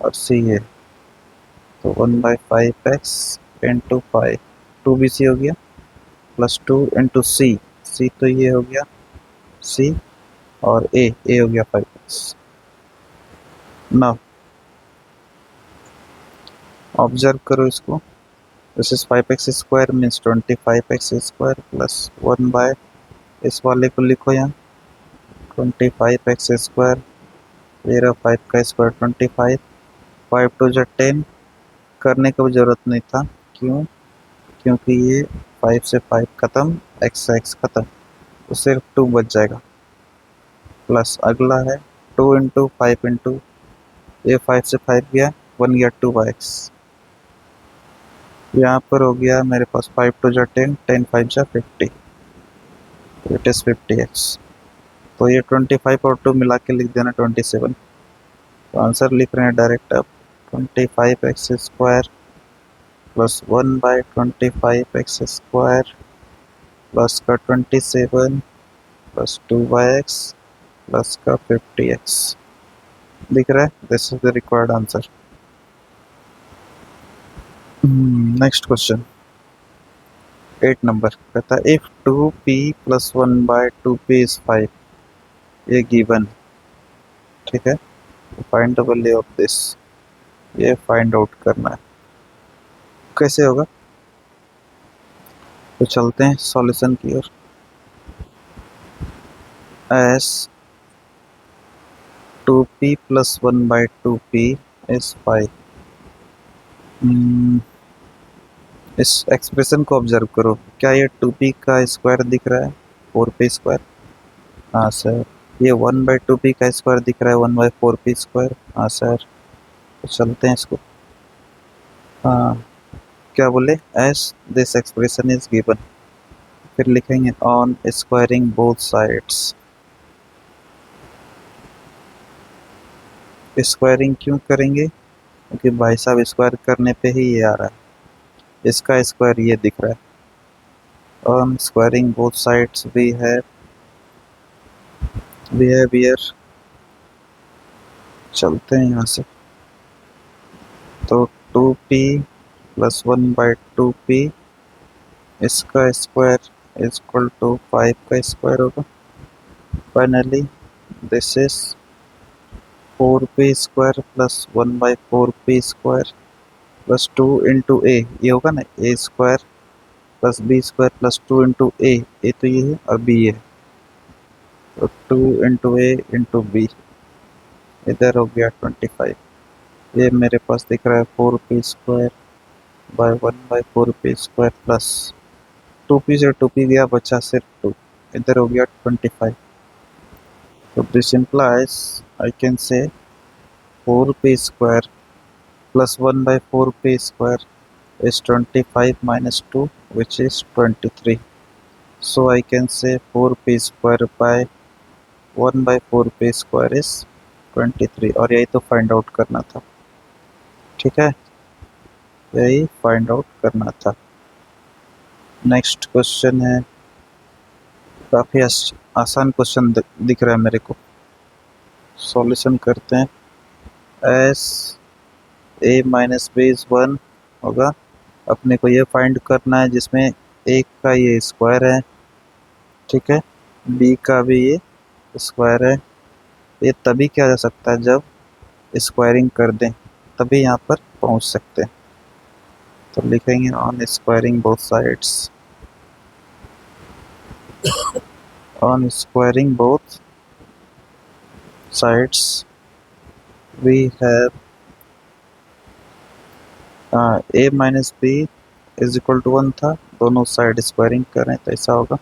और सी ये, तो 1/5x इंटू 5, 2bc हो गया प्लस 2 इंटू सी तो ये हो गया सी, और ए हो गया 5x। नाउ ऑब्जर्व करो इसको, this is 5x square means 25x square plus 1 by, इस वाले को लिखो यहाँ 25x स्क्वायर, ये रहा 5 का स्क्वायर 25, 5 टू जा 10, करने की जरूरत नहीं था, क्यों, क्योंकि ये 5 से 5 खत्म, x से x खत्म, तो सिर्फ 2 बच जाएगा। प्लस अगला है 2 इंटू 5 इंटू, ये 5 से 5 गया, 1 गया 2/x, यहाँ पर हो गया मेरे पास 5 टू जा 10, 10 5 जा 50, इट इज 50x। तो ये 25 और 2 मिला के लिख देना 27, तो आंसर लिख रहे हैं डायरेक्ट अब 25x square plus 1/25x square plus का 27 प्लस 2/x प्लस का 50x, दिख रहा है, this is the required answer. Next question 8 number कहता है if 2p plus 1/2p is 5, ये गिवन, ठीक है, find the value of this, ये फाइंड आउट करना है, कैसे होगा, तो चलते हैं सॉल्यूशन की ओर। S 2p plus 1/2p is 5, इस एक्सप्रेशन को ऑब्जर्व करो, क्या ये 2p का स्क्वायर दिख रहा है 4p स्क्वायर, हाँ सर, ये 1/2p का स्क्वायर दिख रहा है 1/4p स्क्वायर, हाँ सर, तो चलते हैं इसको, हाँ क्या बोले, S this expression is given, फिर लिखेंगे on squaring both sides, squaring क्यों करेंगे, क्योंकि भाई साहब स्क्वायर करने पे ही ये आ रहा है, इसका स्क्वायर ये दिख रहा है, on squaring both sides we have here, चलते हैं यहाँ से, तो 2p प्लस 1/2p इसका स्क्वायर इज इक्वल टू 5 का स्क्वायर होगा, finally this is 4p square plus 1/4p square plus 2 into a, ये होगा ना a square plus B square plus 2 into a तो ये है और बी ये है, तो 2 इंटू ए इंटू बी, इधर हो गया 25, ये मेरे पास दिख रहा है 4p square by 1/4p square plus 2p से 2p गया, बचा सिर्फ 2, इधर हो गया 25, तो this implies I can say 4p square plus 1/4p square is 25 minus 2 which is 23, so I can say 4p square by 1/4p square is 23, और यही तो फाइंड आउट करना था, ठीक है, यही फाइंड आउट करना था। नेक्स्ट क्वेश्चन है, काफ़ी आसान क्वेश्चन दिख रहा है मेरे को, सॉल्यूशन करते हैं, as a minus B is 1 होगा, अपने को ये फाइंड करना है जिसमें एक का ये स्क्वायर है, ठीक है, बी का भी ये स्क्वायर है, ये तभी किया जा सकता है जब स्क्वायरिंग कर दें, तभी यहाँ पर पहुँच सकते हैं, तो लिखेंगे on squaring both sides, on squaring both sides we have a minus B is equal to 1 था, दोनों साइड स्क्वायरिंग कर रहे हैं तो ऐसा होगा,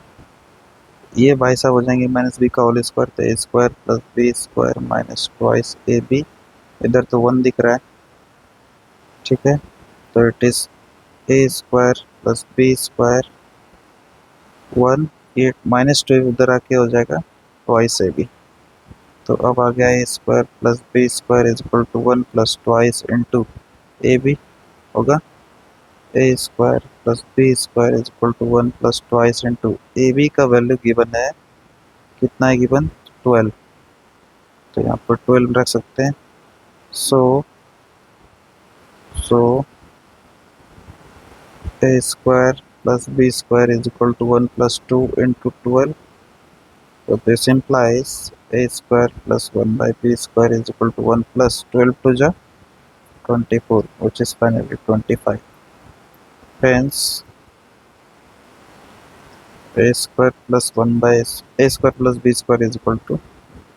ये भाई साहब हो जाएंगे माइनस बी का होल स्क्वायर, तो a square plus B square minus twice a b, इधर तो 1 दिख रहा है, ठीक है, तो it is a square plus B square 1, ये -2 उधर आके हो जाएगा ट्वाइस ए बी, तो अब आ गया a square plus B square is equal to 1 plus twice into a b होगा, a square plus B square is equal to 1 plus twice into a b का वैल्यू गिवन है, कितना है गिवन 12, तो यहाँ पर 12 रख सकते हैं। So so a square plus B square is equal to 1 plus 2 into 12, so this implies a square plus 1 by b square is equal to 1 plus 12 to the 24, which is finally 25. Hence a square plus 1 by a square plus b square is equal to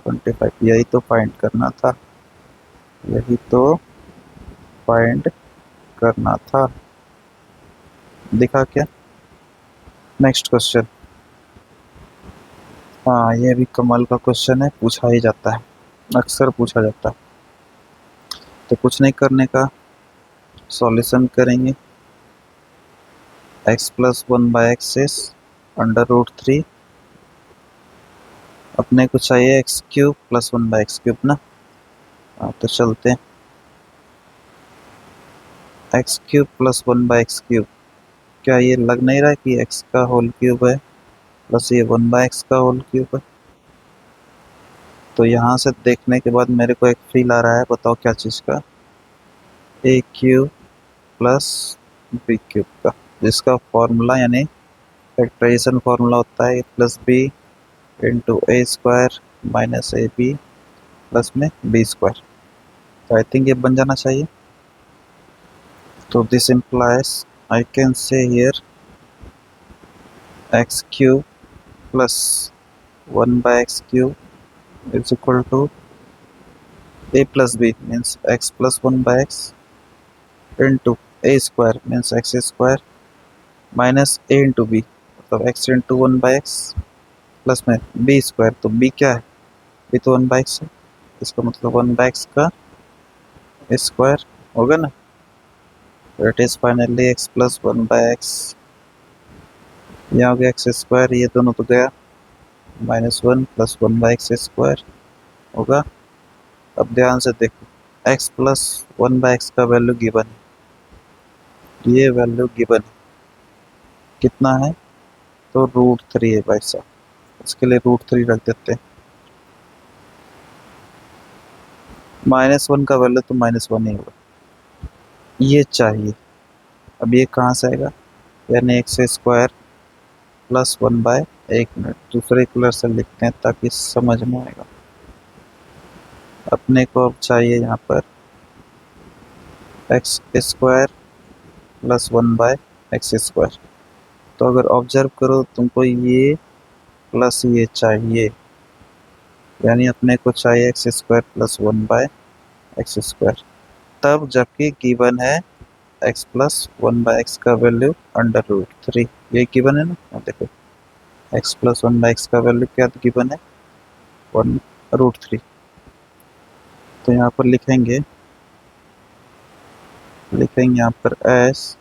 25. यही तो फाइंड करना था, यही तो फाइंड करना था। दिखा क्या? Next question. हाँ, ये भी कमाल का क्वेश्चन है, पूछा ही जाता है, अक्सर पूछा जाता है। तो कुछ नहीं करने का, सॉल्यूशन करेंगे। x plus 1 by x is under root 3, अपने को चाहिए x cube plus 1 by x cube ना। हाँ, तो चलते हैं। X cube plus 1 by x cube, क्या ये लग नहीं रहा है कि x का होल क्यूब है प्लस ये 1 बाई एक्स का होल क्यूब है? तो यहाँ से देखने के बाद मेरे को एक फील आ रहा है, बताओ क्या चीज़ का, a cube plus b cube का, जिसका फॉर्मूला यानी फैक्टराइजेशन फॉर्मूला होता है plus B into A square minus a B plus में बी स्क्वायर। तो आई थिंक ये बन जाना चाहिए। तो this implies I can say here x cube plus 1 by x cube is equal to a plus b means x plus 1 by x into a square means x square minus a into b मतलब x into 1 by x plus में b स्क्वायर। तो b क्या है? b तो 1 by x है, इसका मतलब 1 by x का स्क्वायर होगा ना। It is finally x plus 1 by x, यहाँ हो गया x स्क्वायर, ये दोनों तो गया, -1 प्लस 1 by x स्क्वायर होगा। अब ध्यान से देखो, x प्लस 1 by x का वैल्यू गिवन है, ये वैल्यू गिवन है, कितना है? तो √3 है भाई साहब, इसके लिए √3 रख देते हैं। -1 का वैल्यू तो -1 ही होगा, ये चाहिए। अब ये कहाँ से आएगा? यानी एक्स स्क्वायर प्लस 1 बाय, एक मिनट दूसरे कलर से लिखते हैं ताकि समझ में आएगा। अपने को अब चाहिए यहाँ पर x square plus 1 by x square. तो अगर ऑब्जर्व करो तुमको ये प्लस ये चाहिए, यानी अपने को चाहिए x square plus 1 by x square, तब जबकि गिवन है एक्स प्लस 1 बाय एक्स का वैल्यू अंडर रूट 3, ये गिवन है ना। देखो एक्स प्लस 1 बाय एक्स का वैल्यू क्या गिवन है? 1√3। तो यहाँ पर लिखेंगे यहाँ पर as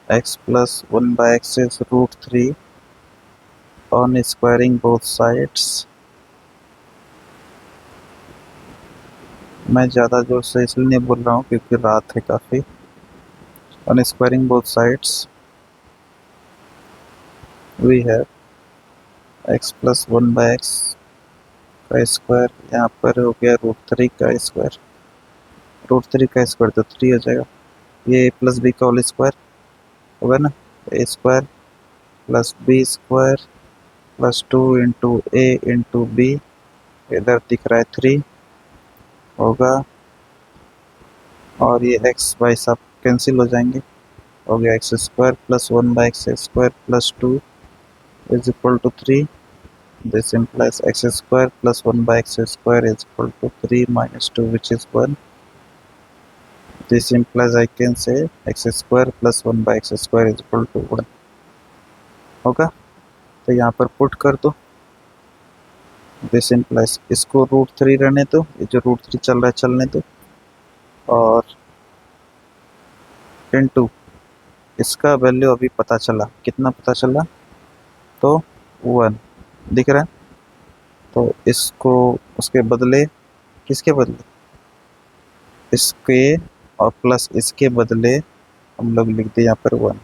x plus 1 by x is √3 on squaring both sides. मैं ज़्यादा जोर से इसलिए नहीं बोल रहा हूँ क्योंकि रात है काफ़ी। On squaring both sides we have x plus 1 by x का स्क्वायर, यहाँ पर हो गया √3 का स्क्वायर, √3 का स्क्वायर तो 3 हो जाएगा, ये प्लस बी का होल स्क्वायर होगा ना। A square plus B square plus 2 into a into b, इधर दिख रहा है 3 होगा, और ये एक्स बाई सब कैंसिल हो जाएंगे, हो गया x square plus 1 by x square plus 2 is equal to 3। This implies x square plus 1 by x square is equal to 3 minus 2 which is 1. This implies I can say x square plus 1 by x square is equal to 1 होगा। तो यहाँ पर पुट कर दो, दिस implies इसको √3 रहने दो, ये जो √3 चल रहा है चलने दो, और इनटू इसका वैल्यू अभी पता चला, कितना पता चला? तो 1 दिख रहा है। तो इसको उसके बदले, किसके बदले? इसके और प्लस इसके बदले हम लोग लिख दिए यहाँ पर 1।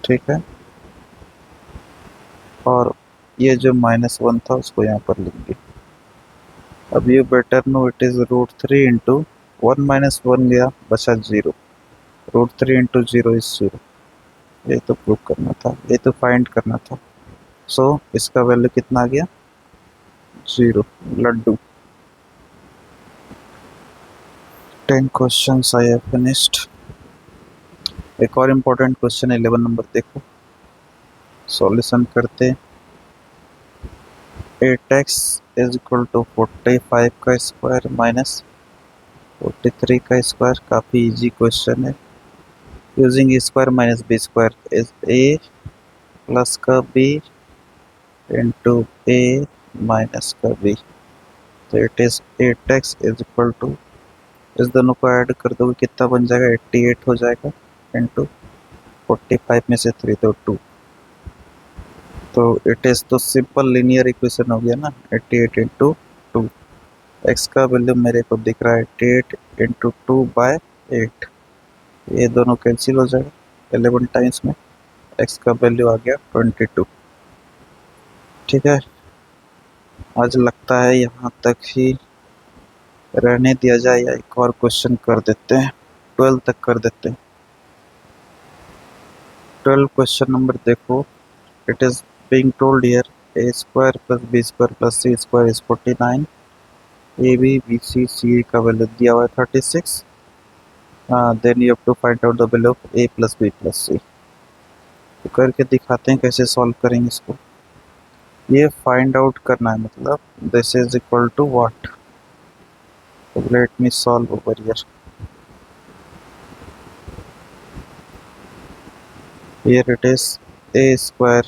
ठीक है, और ये जो -1 था उसको यहाँ पर लिख दिया। अब ये better know it is √3 into 1 - 1 गया, बचा 0। √3 इंटू 0 इज 0। ये तो प्रूव करना था, ये तो फाइंड करना था। सो इसका वैल्यू कितना आ गया? 0। लड्डू। 10 क्वेश्चंस आई हैव फिनिश्ड। एक और इम्पोर्टेंट क्वेश्चन 11 नंबर देखो, सॉल्यूशन करते। 8x इज इक्वल टू 45 का स्क्वायर माइनस 43 का स्क्वायर। काफ़ी इजी क्वेश्चन है। Using a square minus B square is a plus का बी इंटू ए माइनस का बी। तो it is 8x is equal to, इस दोनों को ऐड कर दोगे कितना बन जाएगा? 88 हो जाएगा इंटू 45 में से 3 तो 2। तो इट इज तो सिंपल लीनियर इक्वेशन हो गया ना, 88 इंटू 2। एक्स का वैल्यू मेरे को दिख रहा है 88 इंटू 2/8। ये दोनों कैंसिल हो जाएगा 11 टाइम्स में। एक्स का वैल्यू आ गया 22। ठीक है, आज लगता है यहाँ तक ही रहने दिया जाए या एक और क्वेश्चन कर देते हैं, 12 तक कर देते हैं। 12 क्वेश्चन नंबर देखो। It is being told here a square plus b square plus c square is 49। A b b c c का वैल्यू दिया हुआ है 36। Then you have to find out the value of a plus b plus c. तो करके दिखाते हैं कैसे सॉल्व करेंगे इसको। ये फाइंड आउट करना है, मतलब this is equal to what. Let me solve over here. Here it is a square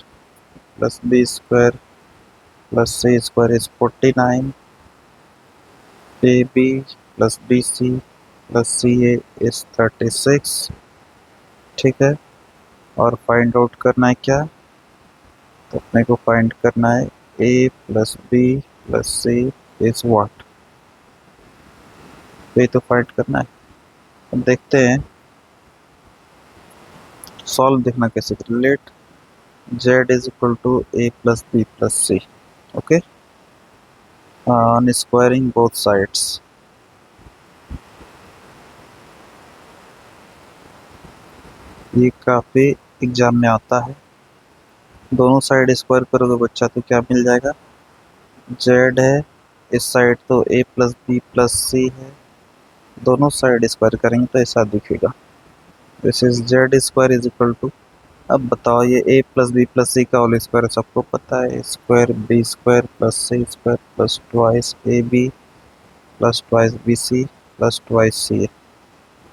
plus b square plus c square is 49। AB plus BC plus CA is 36। ठीक है, और फाइंड आउट करना है क्या? तो अपने को फाइंड करना है A plus b plus c is what. ये तो फाइंड करना है। अब देखते हैं सॉल्व, देखना कैसे करें। Let Z is equal to A plus b plus c. Okay, on squaring both sides. ये काफ़ी एग्जाम में आता है। दोनों साइड स्क्वायर करोगे बच्चा तो क्या मिल जाएगा? Z है, इस साइड तो A plus b plus c है, दोनों साइड स्क्वायर करेंगे तो ऐसा दिखेगा। This is Z square is equal to, अब बताओ ये A plus b plus c का होल स्क्वायर सबको पता है, square b square plus c square plus twice a B plus twice b c plus twice c.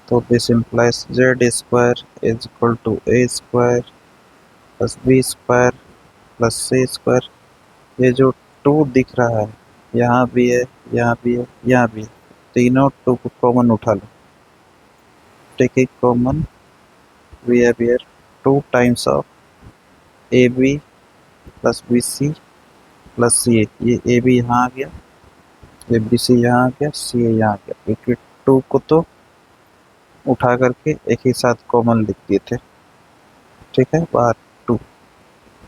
तो this implies Z square is equal to A square plus B square plus c square. ये जो 2 दिख रहा है यहाँ भी है, यहाँ भी है, यहाँ भी है, तीनों 2 को कॉमन उठा लो। Take a common, we have here 2 times of a B plus b c plus c a. ये ए बी यहाँ आ गया, ये बी सी यहाँ आ गया, सी ए यहाँ आ गया, क्योंकि 2 को तो उठा करके एक ही साथ कॉमन लिख दिए थे। ठीक है, बाहर 2।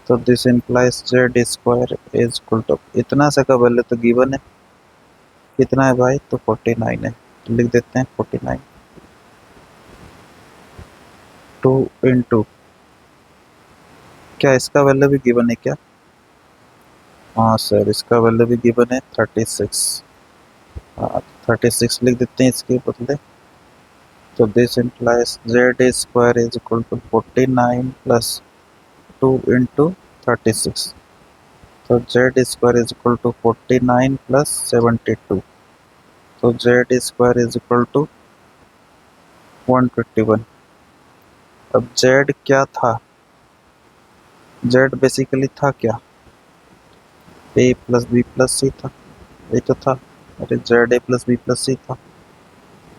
तो this implies Z square is equal to, इतना सा का वैल्यू तो गिवन है, कितना है भाई? तो 49 है। तो लिख देते हैं 49। 2 इंटू, क्या इसका वैल्यू भी गिवन है क्या? हाँ सर, इसका वैल्यू भी गिवन है 36। हाँ, 36 लिख देते हैं इसके बदले। तो this implies Z square is equal to 49 plus 2 into 36। तो Z square is equal to 49 plus 72। तो Z square is equal to 121। अब Z क्या था? Z बेसिकली था क्या? A plus b plus c था, ये तो था। अरे Z A plus b plus c था,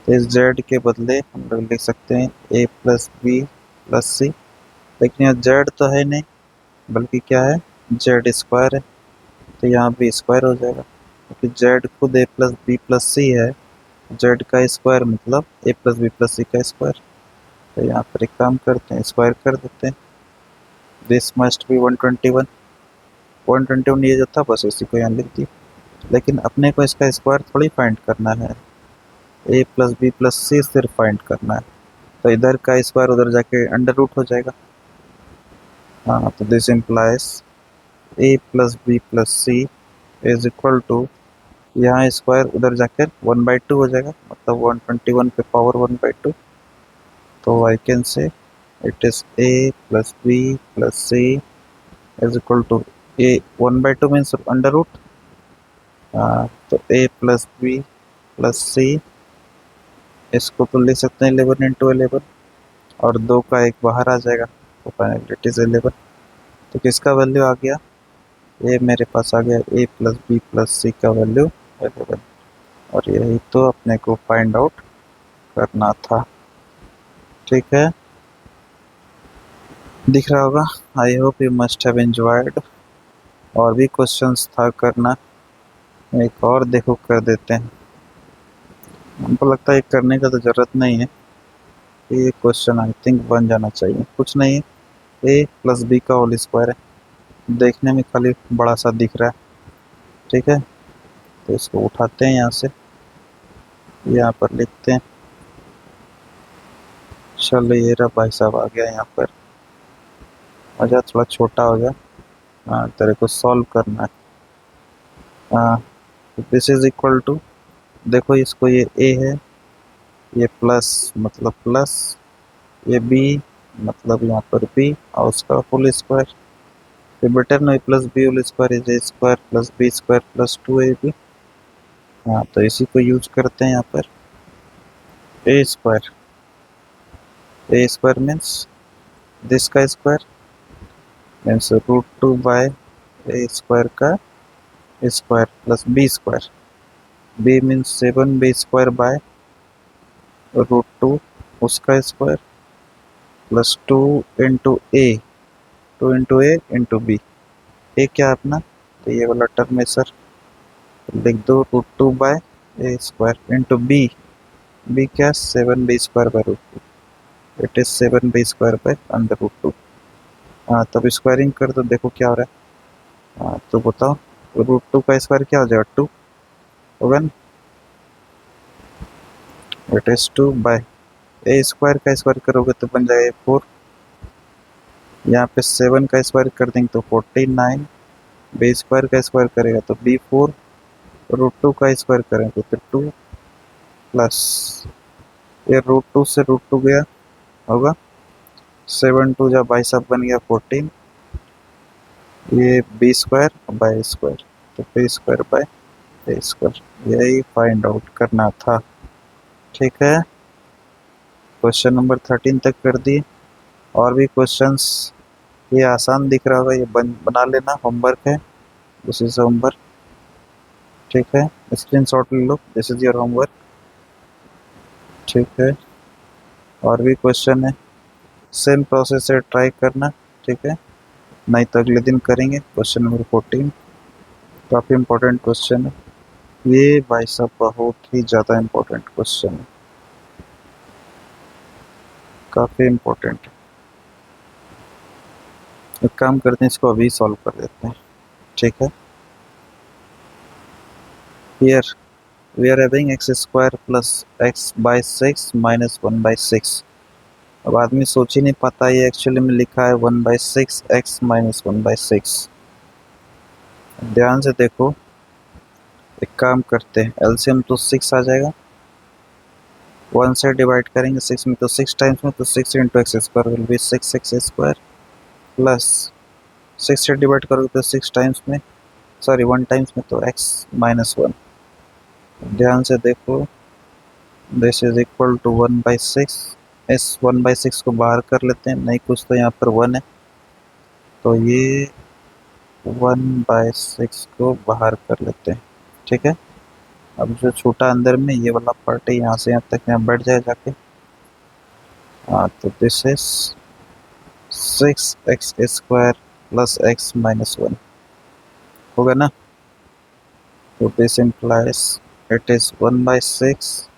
तो इस Z के बदले हम लोग लिख सकते हैं A प्लस बी प्लस सी। लेकिन यहाँ Z तो है नहीं, बल्कि क्या है? Z स्क्वायर है, तो यहाँ भी स्क्वायर हो जाएगा, क्योंकि Z खुद A plus b plus c है। Z का स्क्वायर मतलब A plus b plus c का स्क्वायर। तो यहाँ पर एक काम करते हैं, स्क्वायर कर देते हैं। This must be 121। 121 ये जो था बस इसी को यहाँ लिख दी, लेकिन अपने को इसका स्क्वायर थोड़ी फाइंड करना है, ए प्लस बी प्लस सी सिर्फ फाइंड करना है। तो इधर का स्क्वायर उधर जाके अंडर रूट हो जाएगा। हाँ, तो this implies a plus b plus c is equal to, यहाँ स्क्वायर उधर जाकर 1/2 हो जाएगा, मतलब 121 पे पावर 1/2। तो I can say it is a plus b plus c is equal to a 1/2 means under root. तो a plus b plus c, इसको तो लिख सकते हैं 11 इंटू 11, और 2 का एक बाहर आ जाएगा, तो फाइनली इट इज 11। तो किसका वैल्यू आ गया, ये मेरे पास आ गया ए प्लस बी प्लस सी का वैल्यू 11। और यही तो अपने को फाइंड आउट करना था। ठीक है, दिख रहा होगा। I hope you must have enjoyed. और भी क्वेश्चंस था करना, एक और देखो कर देते हैं। हमको लगता है करने का तो ज़रूरत नहीं है, ये क्वेश्चन आई थिंक बन जाना चाहिए। कुछ नहीं है, ए प्लस बी का होल स्क्वायर है, देखने में खाली बड़ा सा दिख रहा है। ठीक है, तो इसको उठाते हैं यहाँ से, यहाँ पर लिखते हैं। चलो ये रहा भाई साहब, आ गया यहाँ पर। आजा, थोड़ा छोटा हो गया। हाँ, तेरे को सॉल्व करना है। हाँ, दिस इज इक्वल टू, देखो इसको, ये ए है, ये प्लस मतलब प्लस, ये बी मतलब यहाँ पर बी, और उसका होल स्क्वायर। फिर बेटर ना, plus b whole square is a square plus B square plus 2ab। हाँ, तो इसी को यूज करते हैं यहाँ पर। A square, a square means this का square, means √2 by a square का square plus B square. B means 7b square by √2 उसका square plus 2 into a, 2 into a into b. A क्या है अपना, तो ये वाला टर्म है सर, लिख दो √2 by a square into B. B क्या, 7b square by √2। It is 7b square by √2। हाँ, तब स्क्वायरिंग कर दो, देखो क्या हो रहा है। हाँ, तो बताओ √2 का स्क्वायर क्या हो जाएगा, 2 होगा ना। It is 2 by a square का स्क्वायर करोगे तो बन जाएगा 4। यहाँ पे 7 का स्क्वायर कर देंगे तो 49। बी स्क्वायर का स्क्वायर करेगा तो b4, √2 का स्क्वायर करेंगे तो 2 प्लस, ये √2 से √2 गया होगा, 7 2 जा बाई सब बन गया 14, ये बी स्क्वायर बाय स्क्वायर, तो b square by a square, यही फाइंड आउट करना था। ठीक है, क्वेश्चन नंबर 13 तक कर दिए। और भी क्वेश्चंस, ये आसान दिख रहा होगा, ये बना लेना, होमवर्क है, दिस इज होमवर्क। ठीक है, स्क्रीनशॉट ले लो, दिस इज योर होमवर्क। ठीक है, और भी क्वेश्चन है, सेम प्रोसेस से ट्राई करना। ठीक है, नहीं तो अगले दिन करेंगे। क्वेश्चन नंबर 14 काफ़ी इम्पोर्टेंट क्वेश्चन है ये भाई साहब, बहुत ही ज़्यादा इम्पोर्टेंट क्वेश्चन है, काफ़ी इम्पोर्टेंट। एक काम करते हैं, इसको अभी सॉल्व कर देते हैं। ठीक है, here we are having x square plus x by 6 minus 1/6। अब आदमी सोच ही नहीं पाता, ये एक्चुअली में लिखा है 1/6 एक्स माइनस 1/6। ध्यान से देखो, एक काम करते हैं, एलसीएम तो 6 आ जाएगा, 1 से डिवाइड करेंगे 6 में तो 6 टाइम्स में, तो 6 into X square will be 6x square plus 6 से डिवाइड करोगे तो 6 टाइम्स में, सॉरी 1 टाइम्स में, तो x माइनस 1। ध्यान से देखो, दिस इज इक्वल टू 1/6। इस 1/6 को बाहर कर लेते हैं, नहीं कुछ तो यहाँ पर 1 है, तो ये 1/6 को बाहर कर लेते हैं। ठीक है, अब जो छोटा अंदर में ये वाला पार्ट है, यहाँ से यहाँ तक यहाँ बैठ जाए जाके। हाँ, तो this is 6x square plus x minus 1 होगा ना। तो दिस इम्प्लाइज इट इज 1/6।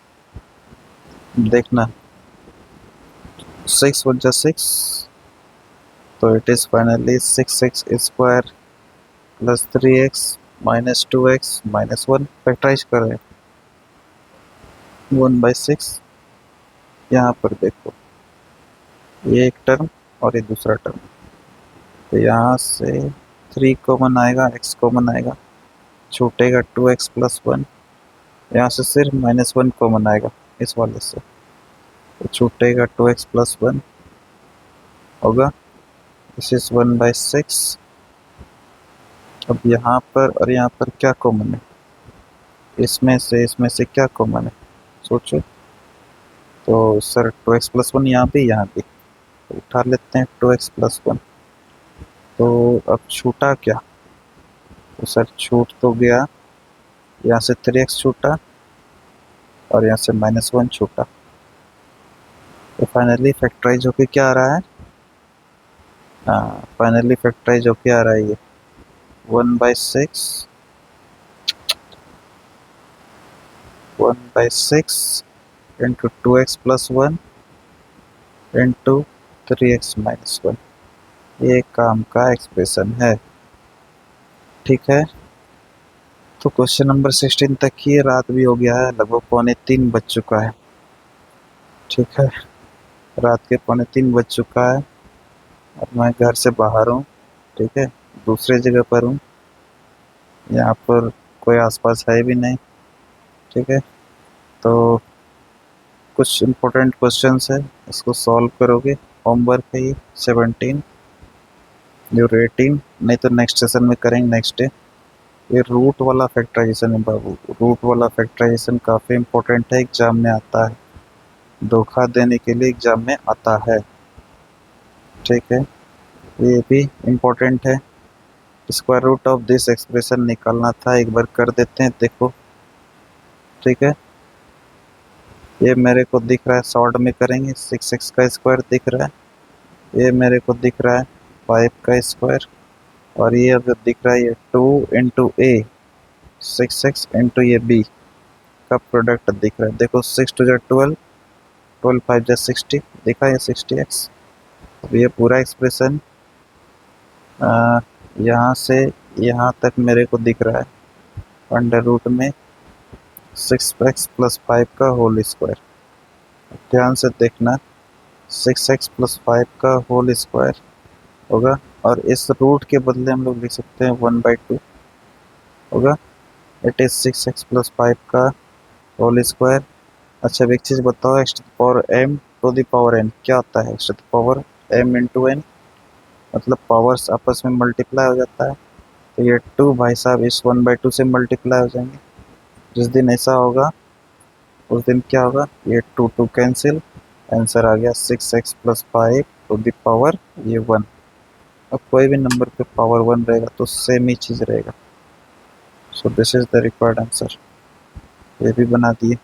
देखना, 6 वन जा 6, तो it is finally 6x square plus 3x minus 2x minus 1। Factorise कर रहे हैं 1/6। यहाँ पर देखो ये एक टर्म और ये दूसरा टर्म, तो यहाँ से 3 कॉमन आएगा, x कॉमन आएगा, छूटेगा 2x प्लस 1। यहाँ से सिर्फ -1 कॉमन आएगा इस वाले से, तो छूटेगा 2x प्लस 1 होगा। This is 1/6। अब यहाँ पर और यहाँ पर क्या कॉमन है, इसमें से क्या कॉमन है सोचो। तो सर 2x प्लस 1 यहाँ भी तो उठा लेते हैं 2x प्लस 1। तो अब छूटा क्या, तो सर छूट तो गया, यहाँ से 3x छूटा और यहाँ से -1 छूटा। तो फाइनली फैक्टराइज होके क्या आ रहा है, हाँ फाइनली फैक्टराइज होके आ रहा है ये 1/6 into 2x plus 1 into 3x minus 1। ये काम का एक्सप्रेशन है, ठीक है। तो क्वेश्चन नंबर 16 तक ही, रात भी हो गया है, लगभग 2:45 बज चुका है, ठीक है। रात के 2:45 बज चुका है और मैं घर से बाहर हूँ, ठीक है, दूसरे जगह पर हूँ, यहाँ पर कोई आसपास है भी नहीं, ठीक है। तो कुछ इम्पोर्टेंट क्वेश्चंस है, इसको सॉल्व करोगे। होमवर्क है ये 17 जो 18, नहीं तो नेक्स्ट सेशन में करेंगे नेक्स्ट डे। ये रूट वाला फैक्टराइजेशन है बाबू, रूट वाला फैक्टराइजेशन काफ़ी इम्पोर्टेंट है, एग्जाम में आता है, धोखा देने के लिए एग्जाम में आता है, ठीक है। ये भी इम्पोर्टेंट है। Square root of this expression निकालना था, एक बार कर देते हैं, देखो, ठीक है। ये मेरे को दिख रहा है, शॉर्ट में करेंगे, 6x का स्क्वायर दिख रहा है, ये मेरे को दिख रहा है 5 का स्क्वायर, और ये अब दिख रहा है ये 2 इंटू ए 6x इंटू ये b का प्रोडक्ट दिख रहा है। देखो 6 2 12, 12 5 60, दिखा ये 60x। अब ये पूरा एक्सप्रेशन यहाँ से यहाँ तक मेरे को दिख रहा है अंडर रूट में 6x प्लस 5 का होल स्क्वायर। ध्यान से देखना, 6x प्लस 5 का होल स्क्वायर होगा, और इस रूट के बदले हम लोग लिख सकते हैं 1/2 होगा। इट इज 6x प्लस 5 का होल स्क्वायर। अच्छा, अब एक चीज़ बताओ, x to the power m to the power n क्या होता है, x to the power m into n, मतलब पावर्स आपस में मल्टीप्लाई हो जाता है। तो ये 2 भाई साहब इस 1/2 से मल्टीप्लाई हो जाएंगे। जिस दिन ऐसा होगा उस दिन क्या होगा, ये 2 2 कैंसिल, आंसर आ गया 6x plus 5 to the power ये 1। अब कोई भी नंबर पे पावर 1 रहेगा तो सेम ही चीज़ रहेगा। So this is the required answer, ये भी बना दिए।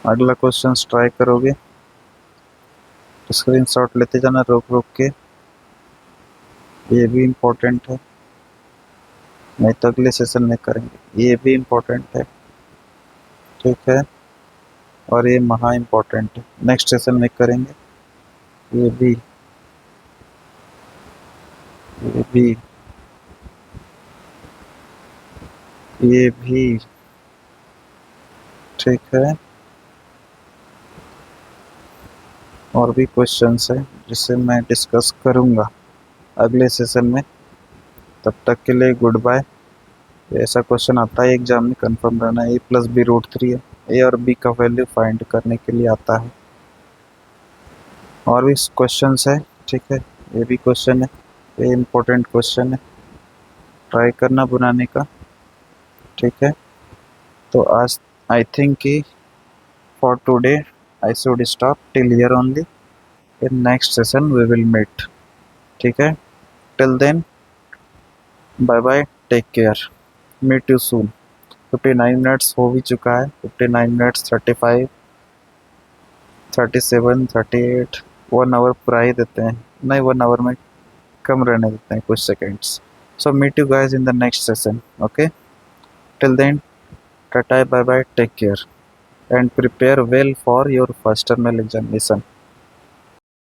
अगला क्वेश्चन ट्राई करोगे, स्क्रीनशॉट लेते जाना रोक रोक के, ये भी इम्पोर्टेंट है, नहीं तो अगले सेशन में करेंगे। ये भी इम्पोर्टेंट है, ठीक है, और ये महा इम्पोर्टेंट है, नेक्स्ट सेशन में करेंगे। ये भी, ये भी, ये भी, ठीक है। और भी क्वेश्चंस है जिसे मैं डिस्कस करूँगा अगले सेशन में। तब तक के लिए गुड बाय। ऐसा क्वेश्चन आता है एग्जाम में, कंफर्म रहना है, a+b√3 है, ए और बी का वैल्यू फाइंड करने के लिए आता है। और भी क्वेश्चंस है, ठीक है, ये भी क्वेश्चन है, ये इम्पोर्टेंट क्वेश्चन है, ट्राई करना बनाने का, ठीक है। तो आज आई थिंक कि for today I should stop till here only, in next session we will meet, ठीक है। Till then bye bye, take care, meet you soon. 59 minutes हो भी चुका है, 59 मिनट्स 35 37 38, 1 आवर पूरा ही देते हैं, नहीं 1 आवर में कम रहने देते हैं कुछ seconds. So meet you guys in the next session, okay, till then tata bye bye, take care and prepare well for your first terminal examination.